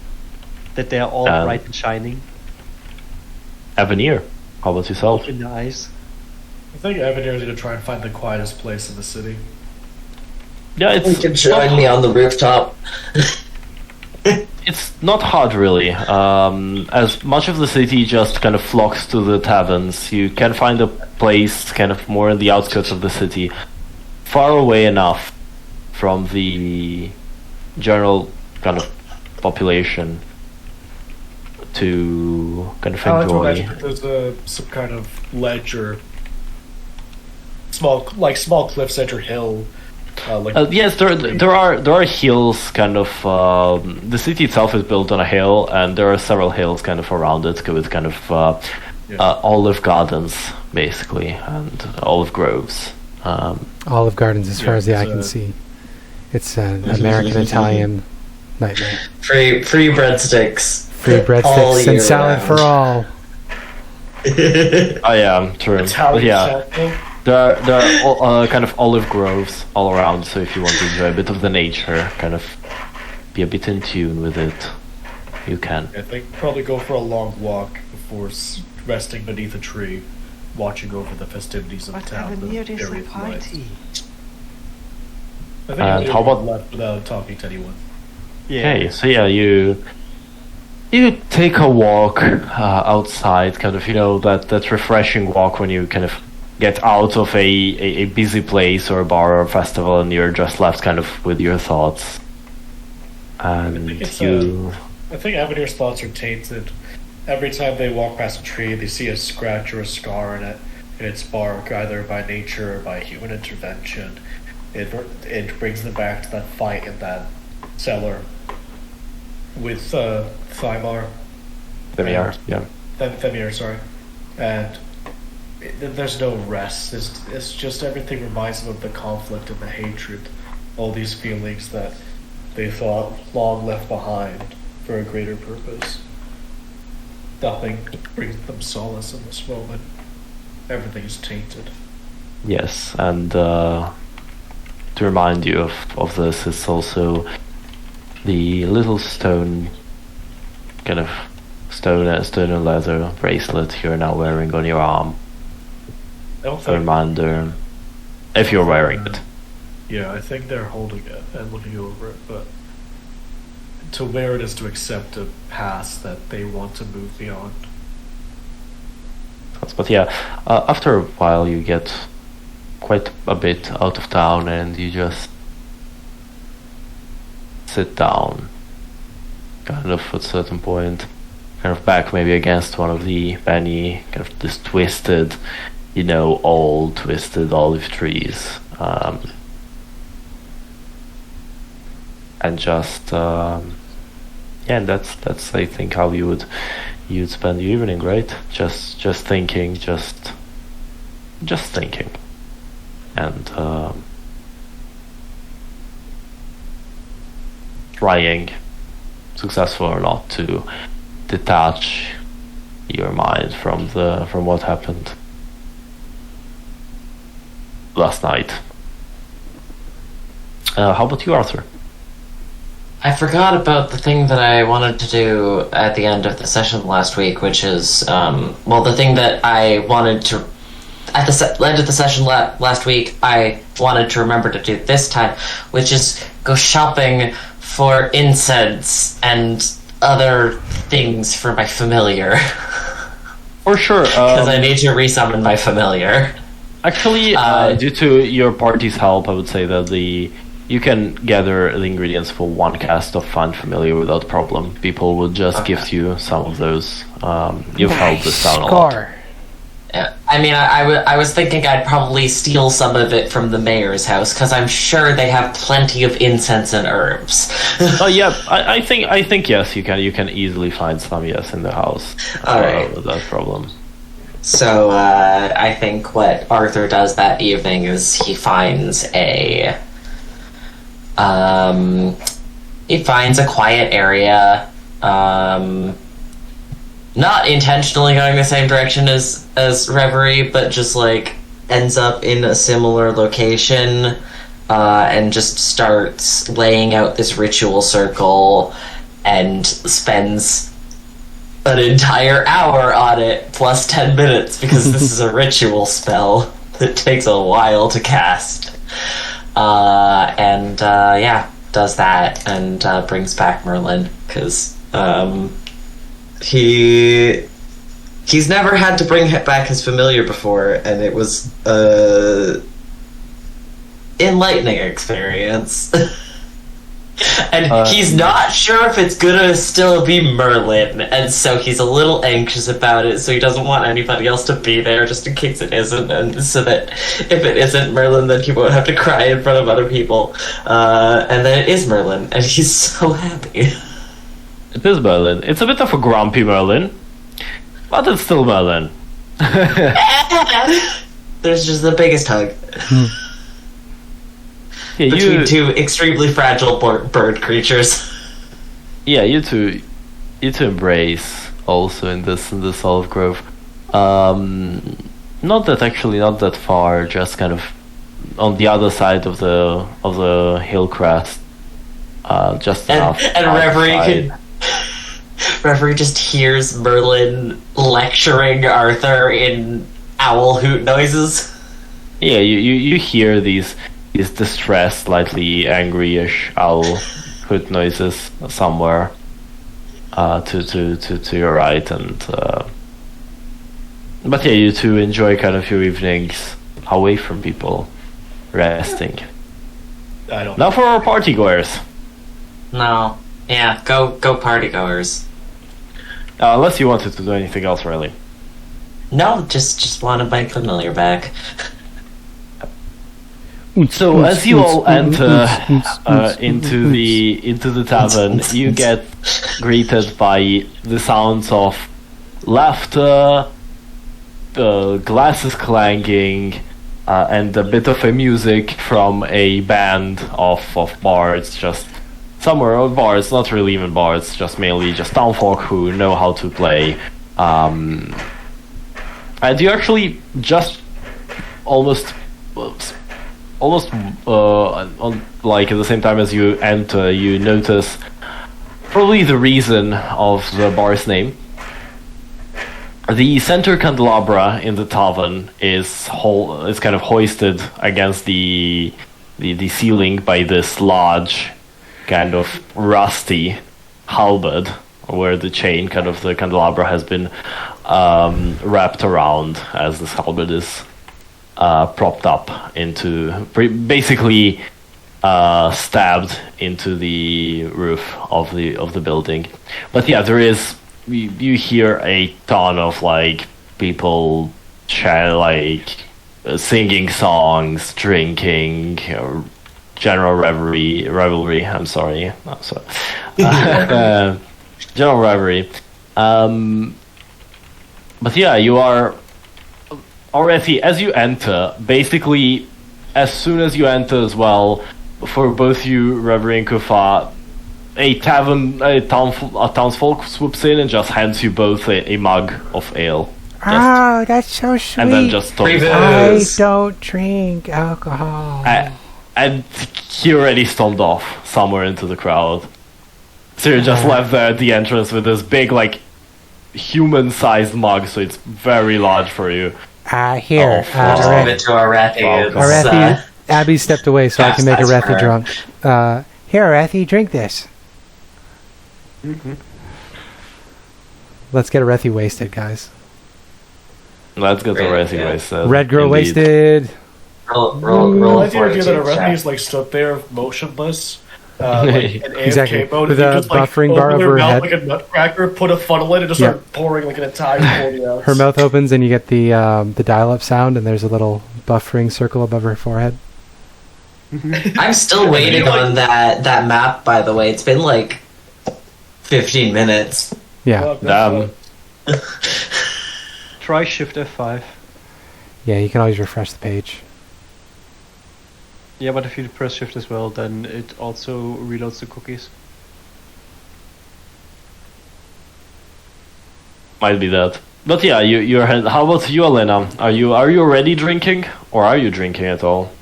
S4: That they are all bright and shining.
S1: Avenir, how about yourself?
S4: In the eyes.
S5: I think Avenir is going to try and find the quietest place in the city.
S1: Yeah,
S3: You can join me on the rooftop.
S1: It's not hard, really. As much of the city just kind of flocks to the taverns, you can find a place kind of more in the outskirts of the city, far away enough from the general kind of population to kind of
S5: I like to
S1: enjoy.
S5: imagine that there's some kind of ledge or small cliffs edge or hill.
S1: Yes, there are hills kind of. The city itself is built on a hill, and there are several hills kind of around it with kind of olive gardens, basically, and olive groves.
S2: Olive Gardens, as far as the eye can see. It's an American-Italian nightmare.
S3: Free breadsticks.
S2: Free
S3: All
S2: breadsticks
S3: year
S2: and salad
S3: round.
S2: for all.
S1: Oh yeah, true.
S5: Italian
S1: Yeah.
S5: chef.
S1: there are kind of olive groves all around, so if you want to enjoy a bit of the nature, kind of be a bit in tune with it, you can.
S5: I think probably go for a long walk before resting beneath a tree, watching over the festivities of the town.
S9: Avenir is a party.
S5: I think
S1: And how about
S5: left without talking to anyone.
S1: Okay, so yeah, you take a walk outside, kind of, that refreshing walk when you kind of get out of a busy place or a bar or a festival, and you're just left kind of with your thoughts. And
S5: I think Avenir's thoughts are tainted. Every time they walk past a tree, they see a scratch or a scar in its bark, either by nature or by human intervention. It brings them back to that fight in that cellar with Thymar.
S1: Thymir, yeah.
S5: Thymir, sorry. And there's no rest. It's just everything reminds them of the conflict and the hatred, all these feelings that they thought long left behind for a greater purpose. Nothing brings them solace in this moment. Everything is tainted.
S1: Yes, and to remind you of this, it's also the little stone and leather bracelet you're now wearing on your arm. A reminder, if you're wearing it.
S5: Yeah, I think they're holding it and looking over it, but to wear it is to accept a past that they want to move beyond.
S1: But yeah, after a while you get quite a bit out of town and you just sit down, kind of at a certain point, kind of back maybe against one of the many kind of this twisted, old twisted olive trees, and just and that's I think how you'd spend the evening, right? Just thinking, just thinking, and trying, successful or not, to detach your mind from what happened last night. How about you, Arthur?
S3: I forgot about the thing that I wanted to do at the end of the session last week, which is, the thing that I wanted to... At the end of the session last week, I wanted to remember to do this time, which is go shopping for incense and other things for my familiar.
S1: For sure.
S3: Because I need to resummon my familiar.
S1: Actually, due to your party's help, I would say that you can gather the ingredients for one cast of Find Familiar without problem. People would just gift you some of those. You've helped this out a lot.
S3: Yeah, I mean, I was thinking I'd probably steal some of it from the mayor's house, because I'm sure they have plenty of incense and herbs.
S1: Yeah, I think yes, you can easily find some, yes, in the house.
S3: Alright.
S1: Without problem.
S3: So, I think what Arthur does that evening is he finds a quiet area, not intentionally going the same direction as Reverie, but just ends up in a similar location, and just starts laying out this ritual circle and spends an entire hour on it plus 10 minutes because this is a ritual spell that takes a while to cast. Does that and brings back Merlin, because he's never had to bring back his familiar before, and it was enlightening experience. And he's not sure if it's gonna still be Merlin, and so he's a little anxious about it, so he doesn't want anybody else to be there just in case it isn't, and so that if it isn't Merlin, then he won't have to cry in front of other people. And then it is Merlin, and he's so happy.
S1: It is Merlin. It's a bit of a grumpy Merlin, but it's still Merlin.
S3: There's just the biggest hug.
S1: Yeah,
S3: between two extremely fragile bird creatures.
S1: Yeah, you two embrace also in this olive grove. Not that far, just kind of on the other side of the hill crest. Just enough.
S3: And Reverie just hears Merlin lecturing Arthur in owl hoot noises.
S1: Yeah, you hear these distressed, slightly angry-ish owl hoot noises somewhere to your right, and but yeah, you two enjoy kind of your evenings away from people, resting.
S5: I don't.
S1: Now for our party goers.
S3: No. Yeah, go partygoers.
S1: Unless you wanted to do anything else, really.
S3: No, just wanted my familiar back.
S1: So as you all enter into the tavern, you get greeted by the sounds of laughter, glasses clanking, and a bit of a music from a band of bards, just somewhere, or bards, not really even bards, just mainly just townfolk who know how to play. And you actually just almost on, like at the same time as you enter, you notice probably the reason of the bar's name. The center candelabra in the tavern is kind of hoisted against the ceiling by this large, kind of rusty halberd, where the chain, kind of the candelabra, has been wrapped around as this halberd is propped up into, basically stabbed into the roof of the building. But yeah, there is, you hear a ton of like people singing songs, drinking, general revelry. I'm sorry. General revelry. But yeah, you are Aurethi, as you enter, basically, as soon as you enter as well, for both you, Reverie and Kuffah, a townsfolk swoops in and just hands you both a mug of ale.
S8: Oh, that's so sweet.
S1: And then just storms
S8: I don't drink alcohol.
S1: And he already stormed off somewhere into the crowd. So you're just left there at the entrance with this big, like, human-sized mug, so it's very large for you.
S8: Here.
S3: Just give it to Aurethi.
S2: Aurethi, Abby stepped away so I can make Aurethi drunk.
S8: Here, Aurethi, drink this.
S2: Mm-hmm. Let's get Aurethi wasted, guys.
S1: Let's get Aurethi wasted.
S2: Red girl
S1: Indeed.
S2: wasted.
S3: Roll
S5: I like the idea that
S3: fortitude
S5: Aurethi is
S3: check.
S5: like stood there motionless. Like an
S2: Exactly.
S5: AFK mode,
S2: With
S5: and you
S2: a
S5: just, like,
S2: buffering bar
S5: open
S2: over
S5: her
S2: her
S5: mouth
S2: head.
S5: like a nutcracker, put a funnel in, and just
S2: Yeah.
S5: start pouring like an entire 40 ounce.
S2: Her mouth opens and you get the dial-up sound, and there's a little buffering circle above her forehead.
S3: I'm still waiting on that map, by the way. It's been like 15 minutes.
S2: Yeah,
S1: Damn.
S4: Try Shift F5.
S2: yeah. You can always refresh the page.
S4: Yeah, but if you press Shift as well, then it also reloads the cookies.
S1: Might be that. But yeah, how about you, Alena? Are you already drinking, or are you drinking at all?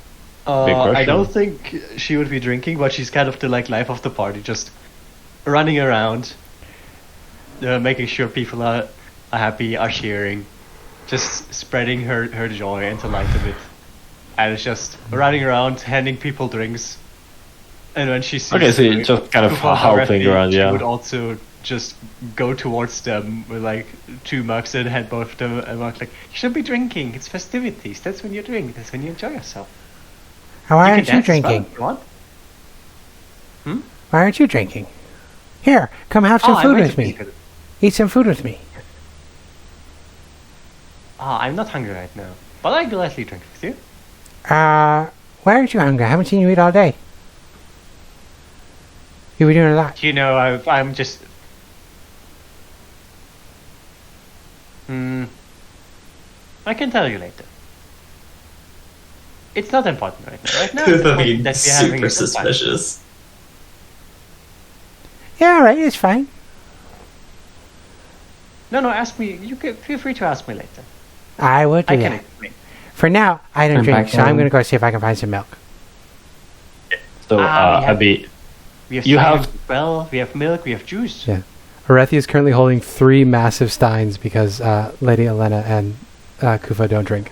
S1: Big
S4: I
S1: question.
S4: don't think she would be drinking, but she's kind of the like life of the party, just running around, making sure people are happy, are cheering, just spreading her joy and the light of it. And it's just running around, handing people drinks. And when she sees
S1: Okay, so you're just kind of
S4: Kuffah
S1: helping
S4: Aurethi,
S1: around, yeah.
S4: she would also just go towards them with like 2 mugs and hand both of them a mug, like, you should be drinking, it's festivities, that's when you drink, that's when you enjoy yourself.
S8: Why
S4: You
S8: aren't
S4: can
S8: you
S4: dance as well
S8: drinking?
S4: if you want.
S8: Why aren't you drinking? Here, come have some
S4: I'm
S8: food
S4: going
S8: with
S4: to
S8: me.
S4: be good.
S8: Eat some food with me.
S4: I'm not hungry right now, but I gladly drink with you.
S8: Why aren't you hungry? I haven't seen you eat all day. You were doing a lot.
S4: You know, I'm just... I can tell you later. It's not important right now. Right now, it's
S3: Kuffah
S4: important
S3: being
S4: that we're having
S3: super
S4: a good time.
S3: suspicious.
S8: Yeah, all right, it's fine.
S4: No, ask me. You can feel free to ask me later.
S8: I would do
S4: I can
S8: that.
S4: explain.
S8: For now, I don't
S7: I'm
S8: drink,
S7: back
S8: so I'm
S7: down.
S8: going to go see if I can find some milk.
S1: So,
S4: we have-
S1: Abby,
S4: We have
S1: You
S4: cider,
S1: have-
S4: well, we have milk, we have juice.
S2: Yeah. Aurethi is currently holding 3 massive steins because Lady Alena and Kuffah don't drink.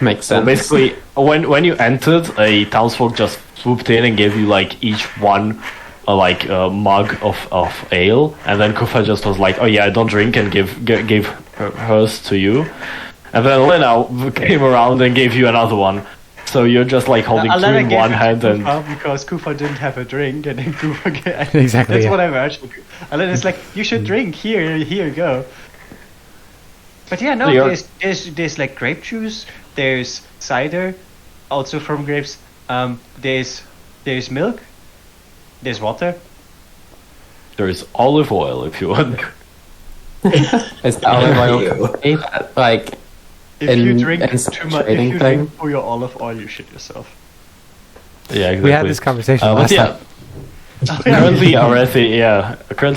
S7: Makes
S1: so
S7: sense.
S1: basically, when you entered, a townsfolk just swooped in and gave you like each one a mug of ale, and then Kuffah just was like, "Oh yeah, I don't drink," and gave hers to you, and then Alena came around and gave you another one. So you're just like holding two
S4: Alena
S1: in
S4: gave
S1: one
S4: it to
S1: hand and
S4: Kuffah because Kuffah didn't have a drink, and then Kuffah
S2: Exactly,
S4: That's
S2: yeah.
S4: what I heard. Alena's like, you should drink. Here, go. But yeah, no,
S1: So you're-
S4: there's like grape juice. There's cider, also from grapes. There's milk. There's water.
S1: there's olive oil if you want.
S7: Is the olive oil
S3: Ew.
S7: company that, like,
S4: If you
S7: In-
S4: drink
S7: in
S4: too
S7: some
S4: much, if
S7: trading
S4: you
S7: thing?
S4: drink for your olive oil, you shit yourself.
S1: Yeah, exactly.
S2: We had this conversation
S1: But
S2: last
S1: yeah,
S2: time.
S1: currently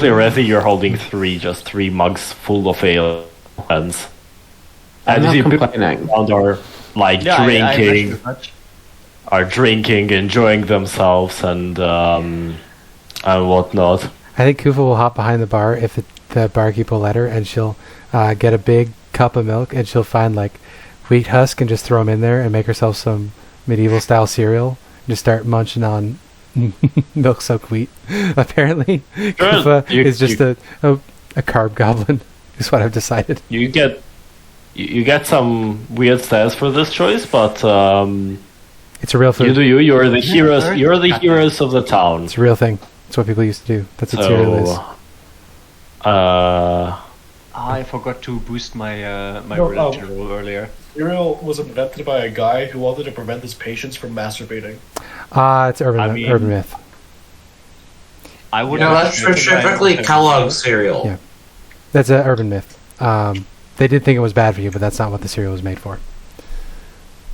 S1: Aurethi, you're holding just three mugs full of ale hands.
S7: I'm
S1: And
S7: not
S1: you see people
S7: complaining.
S1: around are like
S4: Yeah, I
S1: drinking,
S4: imagine much.
S1: are drinking, enjoying themselves, and whatnot.
S2: I think Kuffah will hop behind the bar if the barkeep will let her, and she'll get a big cup of milk, and she'll find like wheat husk and just throw them in there and make herself some medieval style cereal. Just start munching on milk soaked wheat. Apparently, Kuffah
S1: You-
S2: is just a carb goblin. Is what I've decided.
S1: You get some weird stats for this choice, but
S2: It's a real
S1: you
S2: food.
S1: do you. You're the heroes. You're the heroes of the town.
S2: It's a real thing. It's what people used to do. That's what cereal is.
S4: I forgot to boost my my
S5: No,
S4: religion roll earlier.
S5: Cereal was invented by a guy who wanted to prevent his patients from masturbating.
S2: It's urban
S4: I mean-
S2: urban myth.
S4: I would.
S3: No, that's specifically Kellogg's cereal.
S2: Yeah. That's an urban myth. They did think it was bad for you, but that's not what the cereal was made for.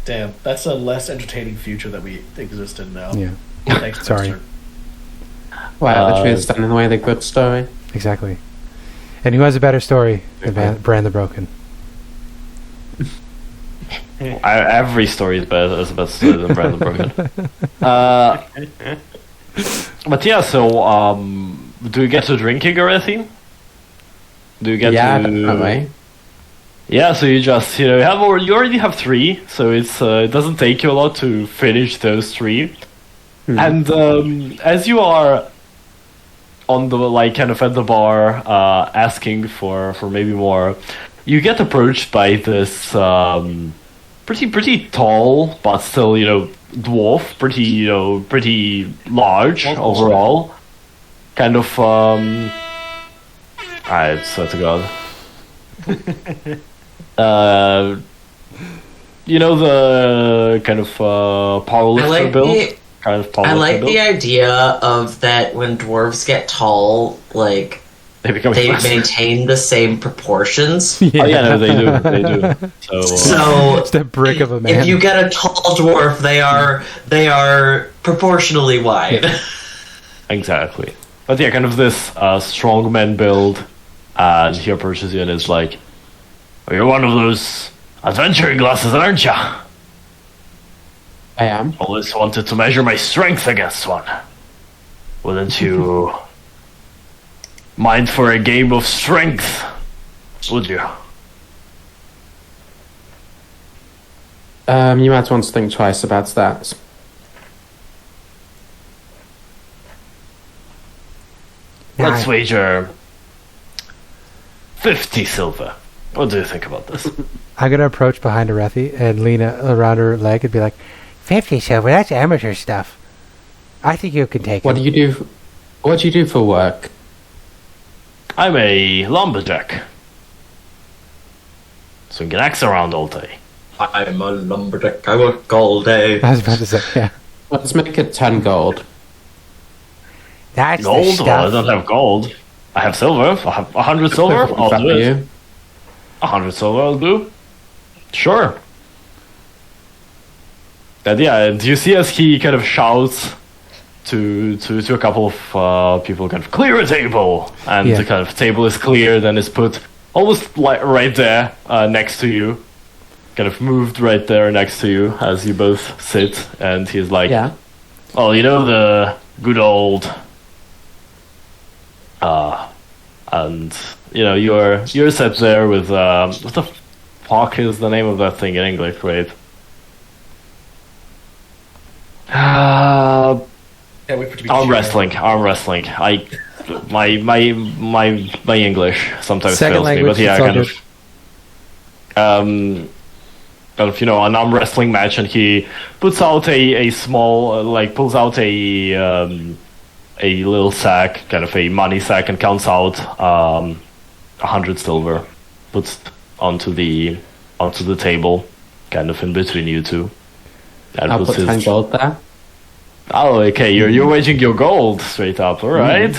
S5: Damn, that's a less entertaining future that we exist in now.
S2: Yeah,
S5: Thanks,
S2: Sorry.
S5: Dexter.
S7: Wow, literally is standing in the way of the good story.
S2: exactly. And who has a better story than Brand the Broken?
S1: Every story is better than Brandon Broken. But yeah, so do you get to drinking Aurethi? Do you get
S7: Yeah,
S1: to?
S7: definitely.
S1: Yeah, so you just you already have 3, so it doesn't take you a lot to finish those 3. And as you are on the kind of at the bar asking for maybe more, you get approached by this pretty tall but still dwarf, pretty large overall, kind of I swear to God. The kind of powerlifter build.
S3: I like the idea of that when dwarves get tall, like
S1: They become
S3: they
S1: faster.
S3: maintain the same proportions.
S1: Oh yeah, no, they do. So
S3: So
S2: Just a brick of a man.
S3: if you get a tall dwarf, they are proportionally wide.
S1: exactly. But yeah, kind of this strongman build, and he approaches you and is like, "Oh, you're one of those adventuring glasses, aren't you?
S7: I am.
S1: Always wanted to measure my strength against one. Wouldn't you mind for a game of strength? Would you?"
S7: You might want to think twice about that.
S1: Let's wager 50 silver. What do you think about this?
S2: I'm gonna approach behind Aurethi and lean around her leg and be like,
S8: 50 silver, that's amateur stuff. I think you can take
S7: What
S8: it.
S7: do you do? What do you do for work?
S1: I'm a lumberjack. Swing an axe around all day.
S3: I'm a lumberjack. I work all day.
S2: I was about to say, yeah.
S7: Let's make it 10 gold.
S8: That's the
S1: Gold? Well, I
S8: stuff.
S1: don't have gold. I have silver. I have 100 silver. I'll do it.
S7: You.
S1: 100 silver I'll do. Sure. And yeah, and you see as he kind of shouts to a couple of people, kind of clear a table, and
S2: Yeah.
S1: the kind of table is cleared and is put almost like right there next to you. Kind of moved right there next to you as you both sit, and he's like,
S7: Yeah.
S1: "Oh, you know the good old, and you know you're set there with what the fuck is the name of that thing in English? Wait,
S5: Yeah, wait for it to be
S1: arm
S5: cheered.
S1: wrestling. My English sometimes
S2: Second
S1: fails me,
S2: language,
S1: but yeah,
S2: it's all
S1: kind of, you know, an arm wrestling match, and he puts out a small, pulls out a little sack, kind of a money sack, and counts out 100 silver, puts onto the table, kind of in between you two, and
S7: I'll
S1: puts
S7: put 10 gold there.
S1: Oh, okay, you're waging your gold straight up, alright.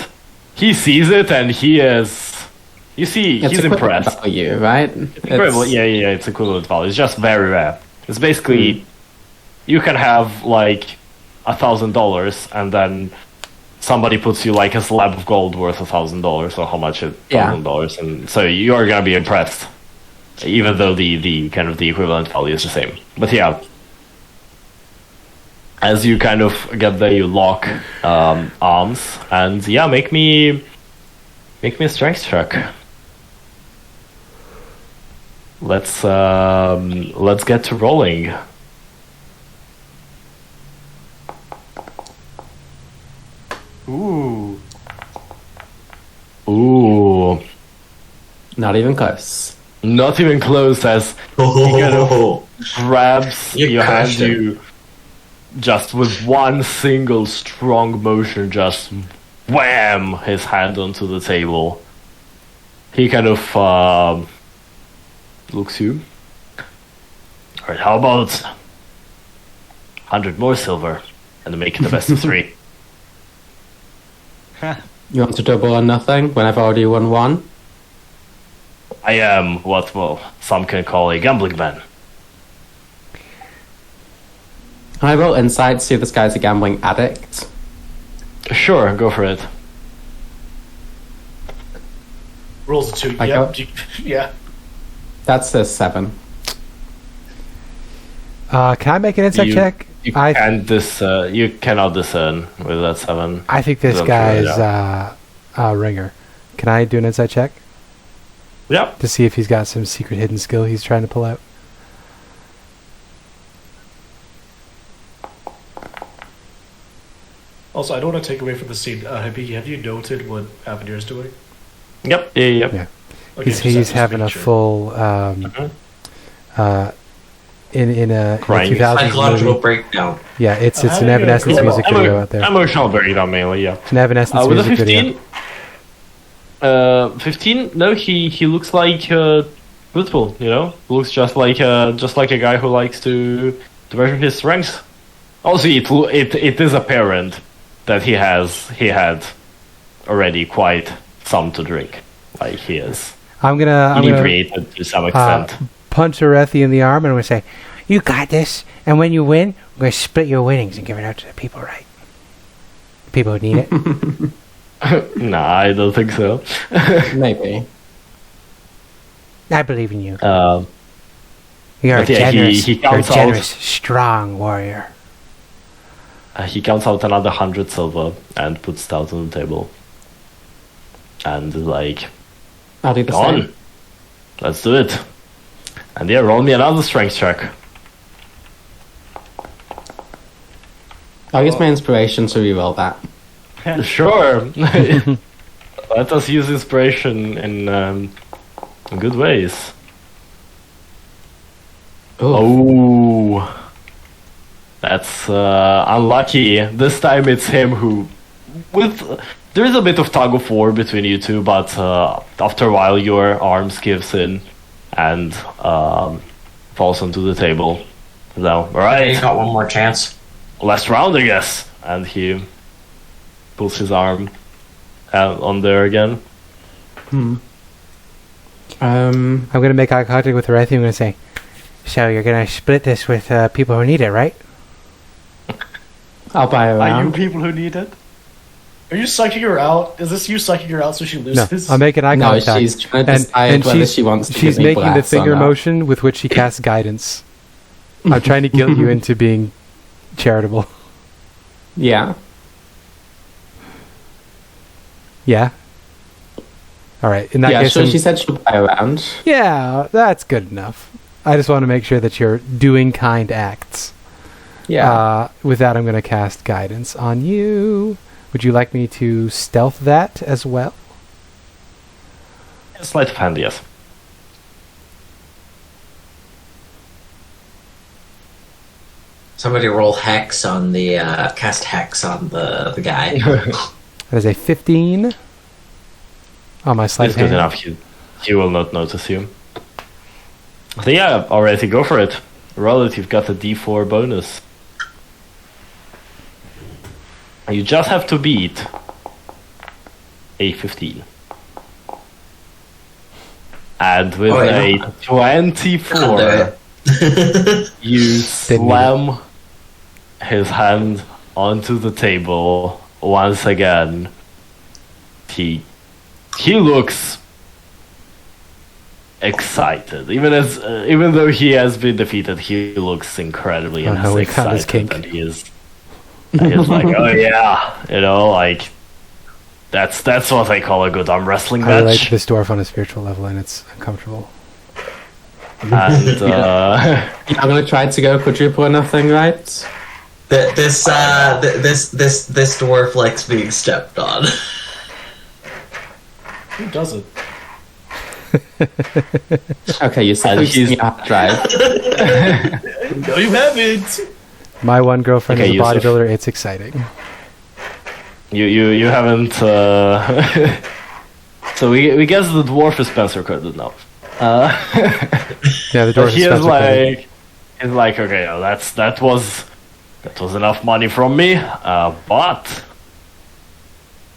S1: He sees it, and he is... You see,
S7: It's
S1: he's
S7: equivalent
S1: impressed.
S7: value, right?
S1: Equivalent, yeah, it's equivalent value. It's just very rare. It's basically... You can have, like, $1,000, and then somebody puts you, like, a slab of gold worth $1,000, or how much $1,000, and so you're gonna be impressed. Even though the kind of the equivalent value is the same. But yeah... As you kind of get there, you lock arms, and yeah, make me a strength check. Let's get to rolling.
S4: Ooh.
S1: Ooh,
S7: Not even close.
S1: not even close. As he kind of grabs
S3: You
S1: your hand,
S3: crushed him.
S1: you just with one single strong motion, just wham his hand onto the table. He kind of looks you. Alright, how about 100 more silver and make it the best of 3?
S7: You want to double or nothing when I've already won one?
S1: I am what, well, some can call a gambling man.
S7: Can I roll insight, see if this guy's a gambling addict?
S1: Sure, go for it.
S5: Rolls a 2.
S7: I
S5: Yep.
S7: got-
S5: Yeah.
S7: That's a 7.
S2: Can I make an insight
S1: You-
S2: check?
S1: You
S2: I
S1: you cannot discern with that 7.
S2: I think this
S1: I'm sure,
S2: guy's
S1: yeah.
S2: a ringer. Can I do an insight check
S1: Yep.
S2: to see if he's got some secret hidden skill he's trying to pull out?
S5: Also, I don't want to take away from the scene. Have you noted what Avenir's doing?
S1: Yep. Yeah.
S2: Yeah.
S5: Okay,
S2: He's
S5: just
S2: having a
S5: making sure.
S2: full in a
S1: Crying.
S2: 2000s
S3: Psychological
S2: movie.
S3: breakdown.
S2: Yeah, it's
S5: How
S2: an
S5: do you
S2: Evanescence
S5: go-
S2: music video out there.
S1: Emotional breakdown mainly, yeah.
S2: It's an Evanescence
S1: With a
S2: music
S1: 15,
S2: video.
S1: 15. No, he looks like truthful. You know, looks just like a guy who likes to measure his strengths. Also, it is apparent that he had already quite some to drink. Like he is
S2: I'm gonna
S1: inebriated to some extent.
S2: punch Aurethi in the arm and I'm gonna say, "You got this. And when you win, we're gonna split your winnings and give it out to the people, right? The people who need it."
S1: Nah, I don't think so.
S7: Maybe.
S2: I believe in you.
S1: Um,
S2: You're a
S1: but yeah,
S2: generous,
S1: he
S2: you're a
S1: counts out-
S2: generous, strong warrior.
S1: He counts out another 100 silver and puts it out on the table. And is like,
S7: I'll do the
S1: go on,
S7: same.
S1: let's do it. And yeah, roll me another strength check.
S7: I'll use my inspiration to reroll that.
S1: Sure. Let us use inspiration in good ways. Oh, that's unlucky. This time it's him who, there is a bit of tug of war between you two, but after a while your arms gives in and falls onto the table. So, all
S3: You
S1: right,
S3: got one more chance.
S1: last round, I guess. And he pulls his arm on there again.
S2: I'm gonna make eye contact with Aurethi. I'm gonna say, "So you're gonna split this with people who need it, right?"
S7: I'll buy a
S4: Are you
S7: round.
S4: people who need it?
S5: Are you psyching her out? Is this you psyching her out so she
S2: No,
S5: loses?
S2: I'm making eye
S7: No,
S2: contact.
S7: she's trying to decide whether she wants to
S2: she's
S7: give me
S2: making the
S7: bless or
S2: finger
S7: not.
S2: motion with which she casts guidance. I'm trying to guilt you into being charitable.
S7: Yeah.
S2: Yeah? Alright, in that
S7: Yeah,
S2: case...
S7: sure, she said she'll play around.
S2: Yeah, that's good enough. I just want to make sure that you're doing kind acts.
S7: Yeah.
S2: With that, I'm going to cast guidance on you. Would you like me to stealth that as well?
S1: Sleight of hand, yes.
S3: Somebody roll hex on the cast hex on the guy.
S2: That is a 15 on my sleight
S1: It's
S2: of
S1: good
S2: hand.
S1: enough. He will not notice you. So yeah, Aurethi, go for it. Roll it. You've got a D4 bonus. You just have to beat a 15. And with a 24, you slam his hand onto the table once again. He looks excited, even though he has been defeated. He looks incredibly
S2: Oh no, we found his
S1: excited,
S2: kink.
S1: and he's like, oh yeah, like that's what I call a good arm wrestling
S2: I relate
S1: match.
S2: to this dwarf on a spiritual level, and it's uncomfortable.
S1: And
S7: I'm gonna try to go quadruple or nothing, right?
S3: This dwarf likes being stepped on.
S5: Who doesn't?
S7: Okay, you said
S1: he's-
S7: you have to drive.
S5: No, you haven't.
S2: My one girlfriend
S1: Okay,
S2: is a
S1: Yusuf.
S2: bodybuilder. It's exciting.
S1: you haven't. So we guess the dwarf is Spencer coded now.
S2: Yeah, the
S1: But
S2: dwarf
S1: he
S2: is
S1: is
S2: Spencer Cody.
S1: he's like, okay, no, that was enough money from me. But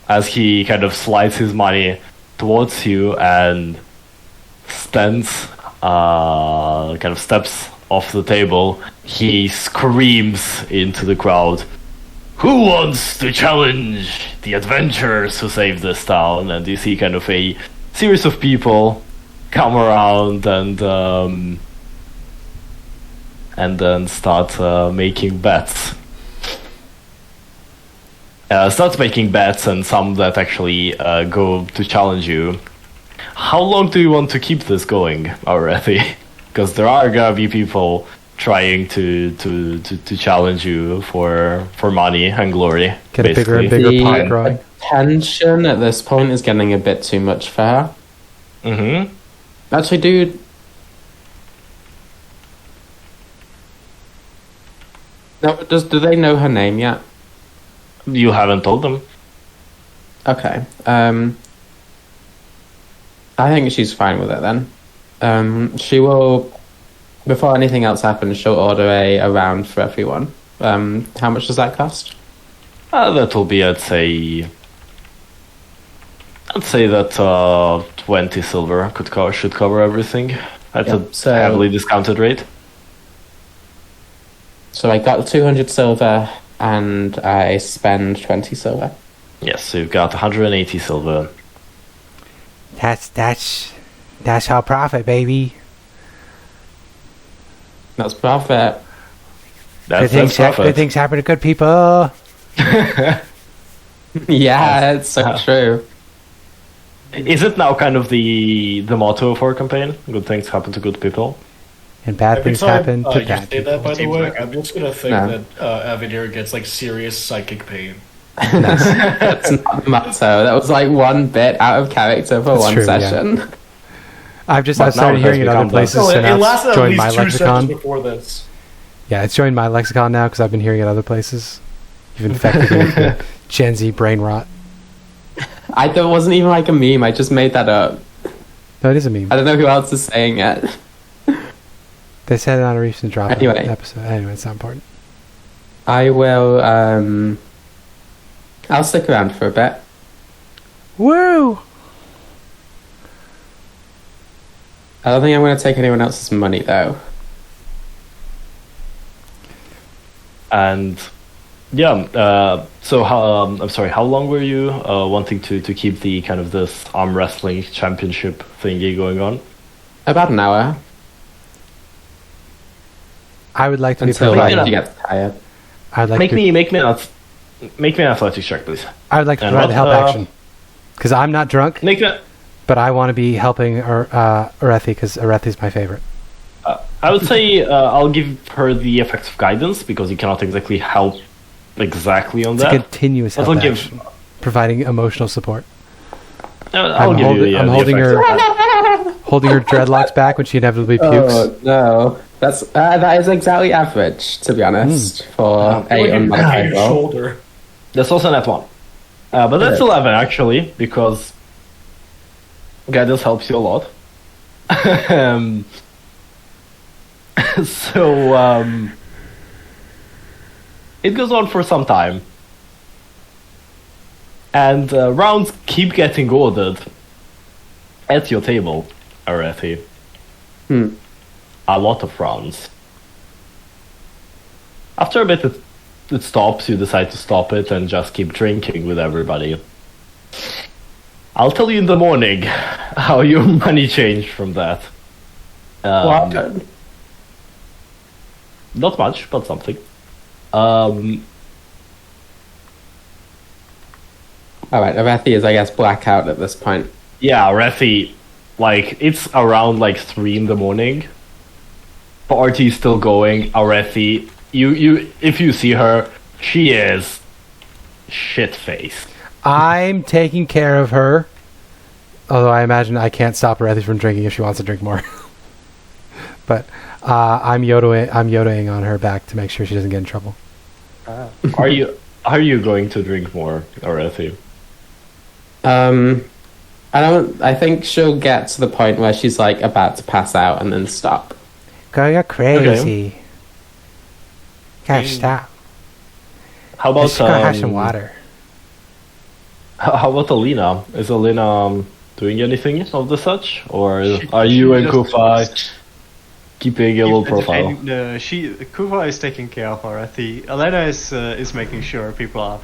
S1: as he kind of slides his money towards you and stands, kind of steps off the table, he screams into the crowd, "Who wants to challenge the adventurers who saved this town?" And you see kind of a series of people come around and then start making bets. Start making bets, and some that actually go to challenge you. How long do you want to keep this going already? Because there are gonna be people trying to challenge you for money and glory.
S2: Get a bigger and
S1: basically.
S2: bigger pot growing.
S7: Tension at this point is getting a bit too much for her.
S1: Mm-hmm.
S7: Actually, dude. No, do they know her name yet?
S1: You haven't told them.
S7: Okay. I think she's fine with it then. She will, before anything else happens, she'll order a round for everyone. How much does that cost?
S1: That will be, I'd say that 20 silver should cover everything at
S7: Yep,
S1: a
S7: so-
S1: heavily discounted rate.
S7: So I got 200 silver and I spend 20 silver.
S1: Yes, so you've got 180 silver.
S8: That's our profit, baby.
S7: That's profit.
S1: That's
S8: Good
S1: profit.
S8: things happen to good people.
S7: Yeah, it's so true.
S1: Is it now kind of the motto of our campaign? Good things happen to good people.
S8: And bad
S5: Every
S8: things
S5: time
S8: happen to
S5: you
S8: bad
S5: say
S8: people.
S5: that, by the
S4: Seems
S5: way,
S4: like
S5: I'm just gonna think
S7: No.
S5: that Avenir gets like serious psychic pain.
S7: That's not the motto. That was like one bit out of character for
S2: That's
S7: one
S2: true, yeah.
S7: session.
S2: I've
S1: But
S2: started
S1: now it
S2: hearing it
S1: has
S2: other
S1: become
S2: places,
S5: No,
S2: so
S5: it
S2: now
S5: lasted
S2: it's
S5: at
S2: joined my
S5: least 2 seconds
S2: lexicon.
S5: before this.
S2: Yeah, it's joined my lexicon now because I've been hearing it other places. You've infected me with the Gen Z brain rot.
S7: That wasn't even like a meme. I just made that up.
S2: No, it is a meme.
S7: I don't know who else is saying it.
S2: They said it on a recent drop
S7: Anyway.
S2: episode. Anyway, it's not important.
S7: I will. I'll stick around for a bit.
S2: Woo!
S7: I don't think I'm going to take anyone else's money though.
S1: And Yeah. So I'm sorry. How long were you wanting to keep the kind of this arm wrestling championship thingy going on?
S7: About an hour.
S2: I would like to
S7: Until
S2: be
S1: perfectly-
S7: like, you get tired.
S2: I'd like
S1: Make
S2: to,
S1: me an athletics check, please.
S2: I would like to
S1: and
S2: provide the
S1: what,
S2: help action. Because I'm not drunk,
S1: Make me.
S2: but I want to be helping Aurethi, because Aurethi's my favorite.
S1: I would say I'll give her the effects of guidance because you cannot exactly help exactly on
S2: It's a
S1: that.
S2: continuous
S1: But
S2: help
S1: I'll give.
S2: action, providing emotional support.
S1: I'll
S2: I'm,
S1: give you the,
S2: I'm
S1: the
S2: holding
S1: effects.
S2: her, holding her dreadlocks back when she inevitably pukes.
S7: Oh no, that is exactly average, to be honest, for a
S5: Like a
S7: unmodified roll.
S5: shoulder.
S1: That's also an @1. But that's 11 actually because guidance helps you a lot. So it goes on for some time, and rounds keep getting ordered at your table, Aurethi. A lot of rounds. After a bit, it stops. You decide to stop it and just keep drinking with everybody. I'll tell you in the morning how your money changed from that.
S7: What?
S1: Not much, but something.
S7: Alright, Aurethi is, I guess, blackout at this point.
S1: Yeah, Aurethi, like, it's around, like, 3 in the morning. Party's still going. Aurethi, if you see her, she is shit-faced.
S2: I'm taking care of her. Although I imagine I can't stop Aurethi from drinking if she wants to drink more. But I'm Yodaing on her back to make sure she doesn't get in trouble.
S1: Are you going to drink more, Aurethi?
S7: I think she'll get to the point where she's like about to pass out and then stop.
S8: Girl, you're crazy. Gotta stop.
S1: How about
S8: Let's go have some water.
S1: How about Alena? Is Alena doing anything of the such, or are you and Kuffah keeping a little profile?
S4: Kuffah is taking care of Aurethi. Alena is making sure people are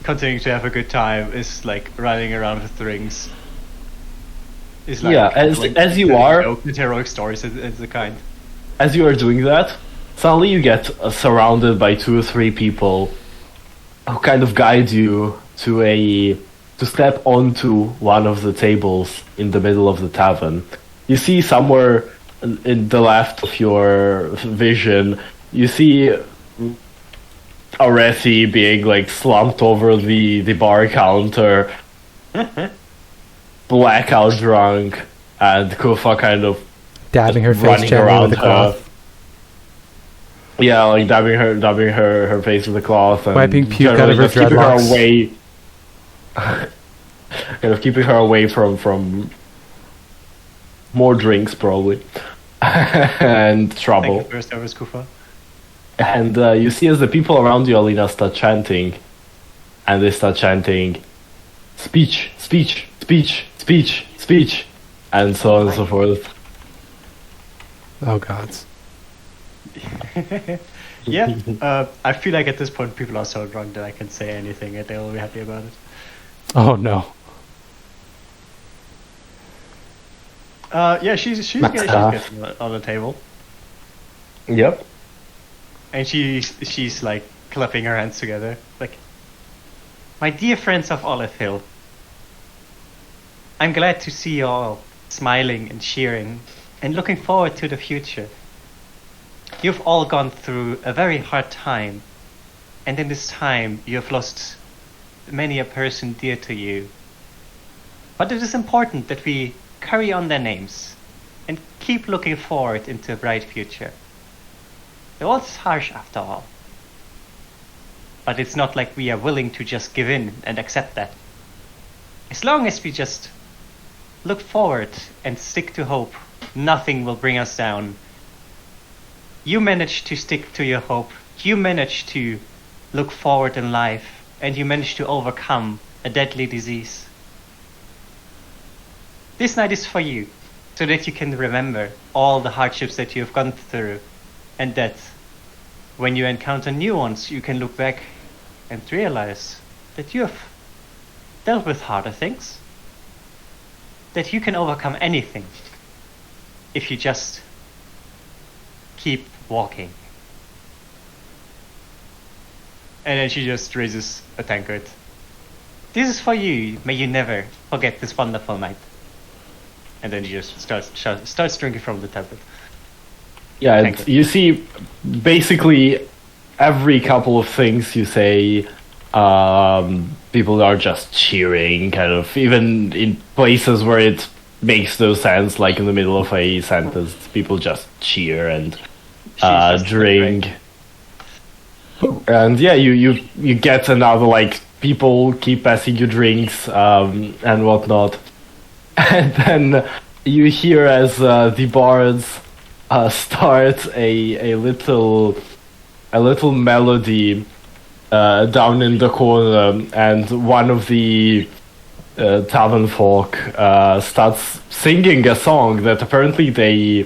S4: continuing to have a good time. Is like riding around with rings. Is like
S1: Yeah, as you are
S4: heroic stories as the kind.
S1: As you are doing that, suddenly you get surrounded by 2 or 3 people who kind of guide you to step onto one of the tables in the middle of the tavern. You see somewhere in the left of your vision, you see Aurethi being like slumped over the bar counter, blackout drunk, and Kuffah kind of
S2: Dabbing her face
S1: running
S2: gently
S1: around
S2: with a
S1: her.
S2: cloth.
S1: Yeah, like dabbing her face with a cloth and
S2: Wiping puke out of her
S1: just keeping her
S2: dreadlocks.
S1: away, kind of keeping her away from more drinks probably and
S4: Thank
S1: trouble.
S4: you for your service, Kuffah.
S1: And you see as the people around you, Alena, start chanting, and they start chanting, speech, speech, speech, speech, speech, and so on and so forth.
S2: Oh gods.
S4: Yeah, I feel like at this point people are so drunk that I can say anything and they'll be happy about it.
S2: Oh no.
S4: Yeah, she's getting on the table,
S1: Yep.
S4: and she's like clapping her hands together, like, my dear friends of Olive Hill, I'm glad to see you all smiling and cheering, and looking forward to the future. You've all gone through a very hard time, and in this time you have lost many a person dear to you. But it is important that we carry on their names and keep looking forward into a bright future. The world is harsh after all. But it's not like we are willing to just give in and accept that. As long as we just look forward and stick to hope, nothing will bring us down. You managed to stick to your hope, you managed to look forward in life, and you managed to overcome a deadly disease. This night is for you, so that you can remember all the hardships that you have gone through, and that when you encounter new ones, you can look back and realize that you have dealt with harder things. That you can overcome anything if you just keep walking. And then she just raises a tankard. This is for you. May you never forget this wonderful night. And then she just starts drinking from the tablet.
S1: Yeah,
S4: Tankard.
S1: you see basically every couple of things you say, people are just cheering, kind of, even in places where it makes no sense, like in the middle of a sentence, people just cheer and
S4: just
S1: drink. And yeah, you get another, like, people keep passing you drinks and whatnot. And then you hear as the bards start a little melody down in the corner, and one of the tavern folk starts singing a song that apparently they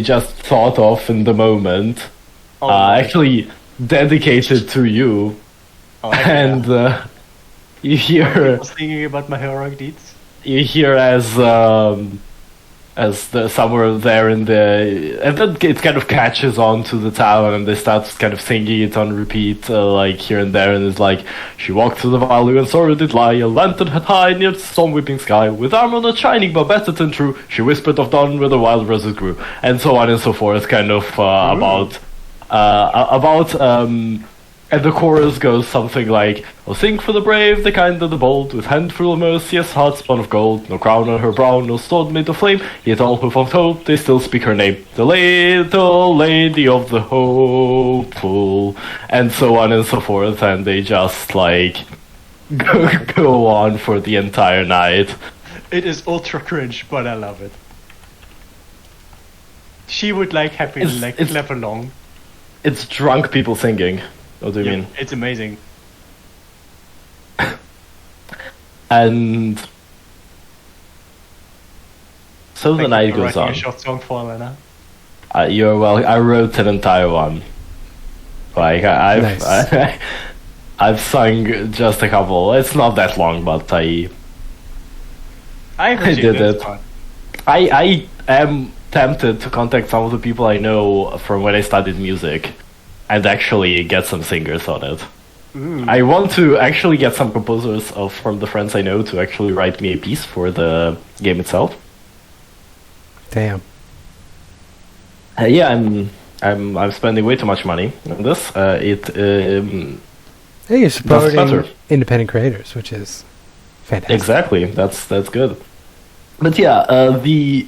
S1: just thought of in the moment, actually dedicated to you. And you hear
S4: was thinking about my heroic deeds.
S1: You hear as somewhere there in the, and then it kind of catches on to the town, and they start kind of singing it on repeat, like here and there, and it's like, she walked through the valley and saw it did lie, a lantern had high near the storm-whipping sky, with armor not shining but better than true, she whispered of dawn where the wild roses grew, and so on and so forth, kind of and the chorus goes something like, "Oh, sing for the brave, the kind and the bold, with handful of mercy, as heart spun of gold, no crown on her brow, no sword made of flame, yet all who found hope, they still speak her name, the little lady of the hopeful," and so on and so forth, and they just, like, go on for the entire night.
S4: It is ultra cringe, but I love it. She would like happily clap along.
S1: It's drunk people singing. What do you mean?
S4: It's amazing.
S1: And so the night goes on.
S4: A short song for Alena.
S1: You're well. I wrote an entire one. Like I've sung just a couple. It's not that long, but I did it. I am tempted to contact some of the people I know from when I studied music, and actually get some singers on it. I want to actually get some composers from the friends I know to actually write me a piece for the game itself.
S2: Damn.
S1: Yeah, I'm spending way too much money on this.
S2: Hey, you're supporting independent creators, which is fantastic.
S1: Exactly, that's good. But yeah, the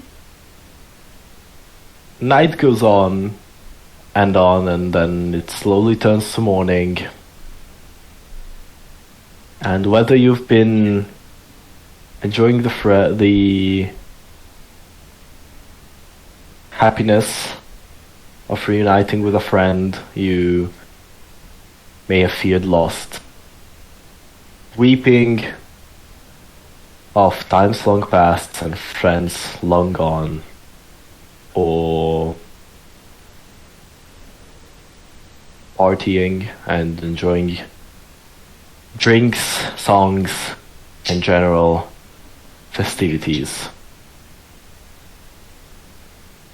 S1: night goes on, and then it slowly turns to morning. And whether you've been enjoying the happiness of reuniting with a friend you may have feared lost, weeping of times long past and friends long gone, or partying and enjoying drinks, songs, and general festivities.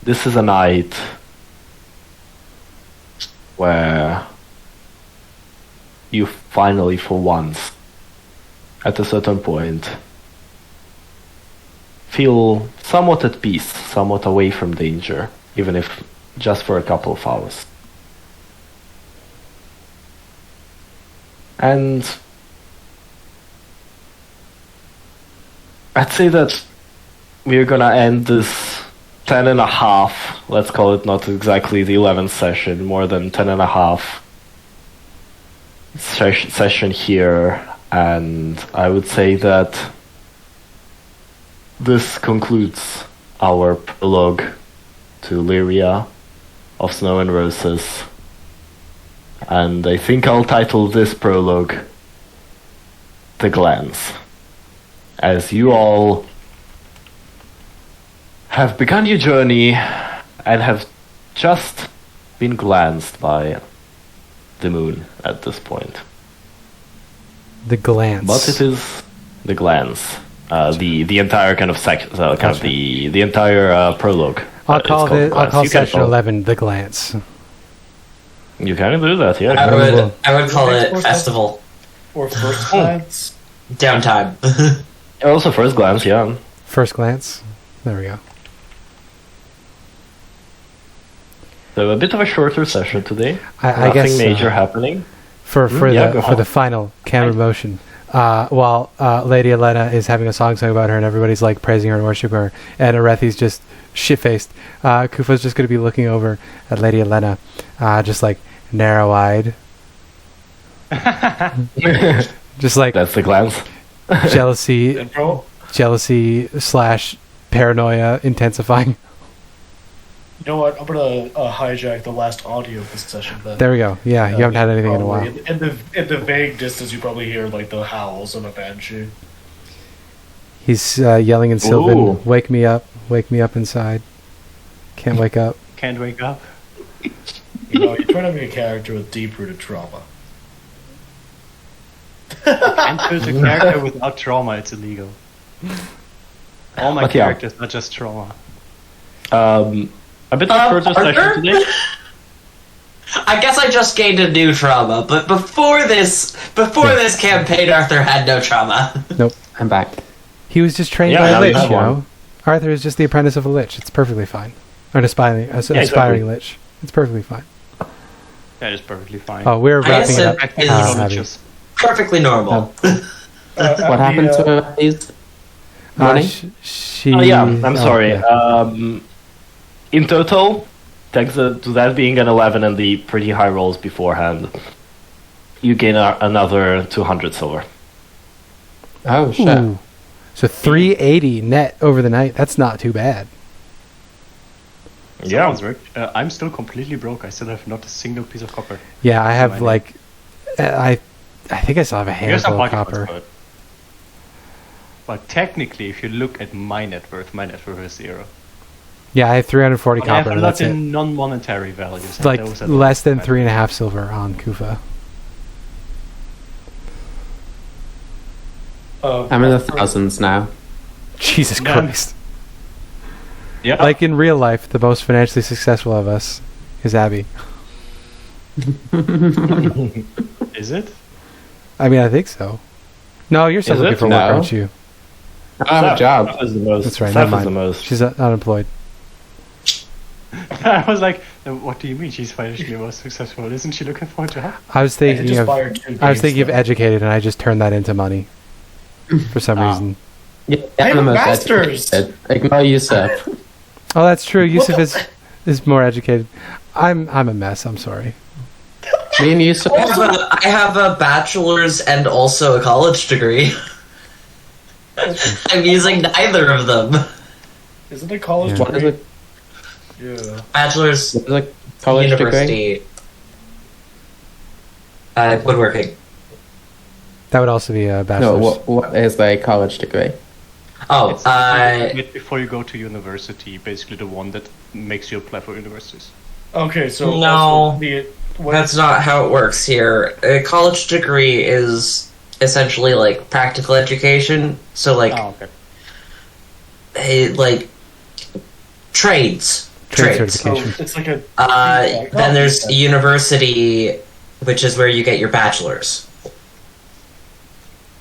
S1: This is a night where you finally, for once, at a certain point, feel somewhat at peace, somewhat away from danger, even if just for a couple of hours. And I'd say that we're gonna end this 10 and a half, let's call it not exactly the 11th session, more than 10 and a half session here, and I would say that this concludes our prologue to Lyria of Snow and Roses. And I think I'll title this prologue The Glens, as you all have begun your journey and have just been glanced by the moon at this point.
S2: The glance.
S1: But it is the glance. The entire kind of the entire prologue.
S2: I'll call
S1: You can
S2: session
S1: call-
S2: 11 the glance.
S1: You can do that, yeah.
S3: I would call it festival.
S5: Or first glance.
S3: Downtime.
S1: Also, first glance, yeah.
S2: First glance. There we go.
S1: So a bit of a shorter session today.
S2: I
S1: Nothing
S2: guess
S1: major happening.
S2: for
S1: go
S2: the
S1: on.
S2: final camera motion. While Lady Alena is having a song sung about her and everybody's like praising her and worshiping her, and Aurethi's just shit-faced. Kuffah's just going to be looking over at Lady Alena, just like narrow-eyed, just like
S1: That's the glance.
S2: jealousy
S5: And bro,
S2: / paranoia intensifying.
S5: you know what? I'm gonna hijack the last audio of this session. Then.
S2: There we go. Yeah, you haven't had anything in a while.
S5: Probably in the vague distance, you probably hear like the howls of a banshee.
S2: He's yelling in Sylvan,
S1: Ooh.
S2: wake me up inside. Can't wake up.
S4: Can't wake up.
S5: You know, you're trying to make a character with deep-rooted trauma.
S4: Can't choose a character without trauma, it's illegal. All my
S1: But yeah.
S4: characters, not just trauma.
S1: A bit of a shorter
S3: Arthur?
S1: session today.
S3: I guess I just gained a new trauma, but before this campaign, Arthur had no trauma.
S7: I'm back.
S2: He was just trained
S1: Yeah,
S2: by a
S1: now you
S2: lich,
S1: have
S2: you
S1: one.
S2: know? Arthur is just the apprentice of a lich. It's perfectly fine. Or an aspiring
S1: exactly.
S2: lich. It's perfectly fine.
S4: That is perfectly fine.
S2: Oh, we're
S3: I
S2: wrapping
S3: guess
S2: it up.
S3: it is
S2: Abby.
S3: perfectly normal.
S7: What happened to these? Money?
S2: She.
S1: Oh yeah, I'm sorry.
S2: yeah.
S1: In total, thanks to that being an 11 and the pretty high rolls beforehand, you gain another 200 silver.
S7: Oh shit.
S2: Ooh. So 380 net over the night. That's not too bad.
S4: Someone's rich. I'm still completely broke. I still have not a single piece of copper.
S2: Yeah, I have
S4: Mining.
S2: like, I think I still have a
S4: Here's some
S2: handful of
S4: pocket
S2: copper.
S4: points, but technically, if you look at my net worth is 0.
S2: Yeah, I have 340
S4: I have
S2: copper.
S4: a
S2: And
S4: lot
S2: that's it.
S4: in non-monetary values.
S2: It's
S4: and
S2: like
S4: those are
S2: less than
S4: the-
S2: 3.5 silver on Kuffah.
S7: I'm in the thousands now.
S2: Jesus
S4: Yeah.
S2: Christ.
S4: Yeah.
S2: Like in real life, the most financially successful of us is Abby.
S4: Is it?
S2: I mean, I think so. No, you're still
S1: Is
S2: looking
S1: it?
S2: for work,
S7: No.
S2: aren't you?
S7: I have a job.
S1: That is the most.
S2: That's right.
S1: That
S2: Never
S1: is the
S2: mind.
S1: most.
S2: She's unemployed.
S4: I was like, what do you mean she's financially most successful? Isn't she looking for a job?
S2: I was
S5: I
S2: thinking
S5: just
S2: of.
S5: fired 2
S2: I was
S5: games,
S2: thinking of
S5: though.
S2: educated, and I just turned that into money for some reason.
S7: Yeah,
S5: I have
S7: I'm
S5: a
S7: the most
S5: master's.
S7: educated. Ignore Yusuf.
S2: Oh, that's true. Yusuf is more educated. I'm a mess. I'm sorry.
S7: Me and Yusuf.
S3: I have a bachelor's and also a college degree. I'm using neither of them.
S5: Isn't it college
S2: Yeah.
S7: What is
S5: degree?
S7: it?
S5: Yeah.
S3: Bachelor's
S7: What is a college degree?
S3: university. Woodworking.
S2: That would also be a
S7: No,
S2: bachelor's.
S7: what is a college degree?
S3: Oh,
S4: It's the bit before you go to university, basically the one that makes you apply for universities.
S5: Okay, so
S3: No.
S5: what-
S3: that's not how it works here. A college degree is essentially like practical education. So like,
S4: Oh, okay.
S3: like trades.
S2: Trade
S3: Trades.
S5: so
S2: certification.
S5: it's like a.
S3: Then there's university, which is where you get your bachelor's,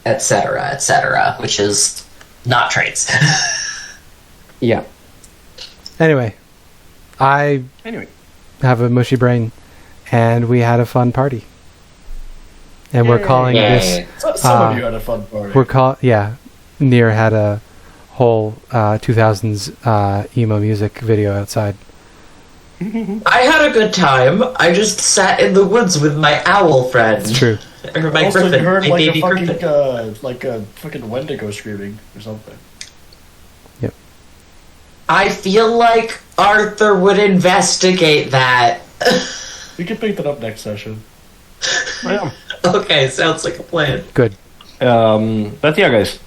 S3: etc., which is not trades.
S7: Yeah.
S2: Anyway, I
S4: Anyway,
S2: have a mushy brain, and we had a fun party. And we're calling this.
S5: Some of you had a fun party.
S2: Nier had a whole 2000s emo music video outside.
S3: I had a good time. I just sat in the woods with my owl friend.
S2: It's true.
S3: Or my
S5: Also,
S3: griffin,
S5: you heard
S3: my
S5: like
S3: baby griffin.
S5: a fucking Wendigo screaming or something.
S3: I feel like Arthur would investigate that.
S5: We can pick that up next session.
S3: Okay, sounds like a plan.
S2: Good.
S1: But yeah, guys,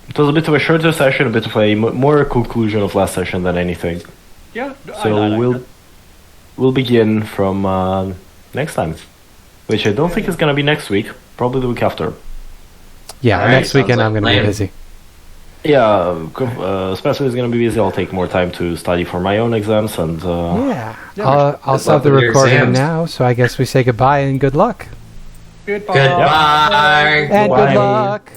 S1: it was a bit of a shorter session, a bit of a more conclusion of last session than anything.
S4: yeah.
S1: So
S4: I like
S1: we'll
S4: that.
S1: we'll begin from next time, which I don't think is gonna be next week. Probably the week after.
S2: Yeah,
S3: Alright,
S2: next weekend
S3: sounds
S2: I'm
S3: like
S2: going to be
S3: plan.
S2: busy.
S1: Yeah, especially is gonna be busy. I'll take more time to study for my own exams, and
S2: Yeah.
S4: Yeah,
S2: I'll
S3: good
S2: stop
S3: luck
S2: the
S3: with your
S2: recording
S3: exams.
S2: now, so I guess we say goodbye and good luck.
S4: Goodbye.
S3: Goodbye.
S2: And
S1: Bye.
S2: good luck.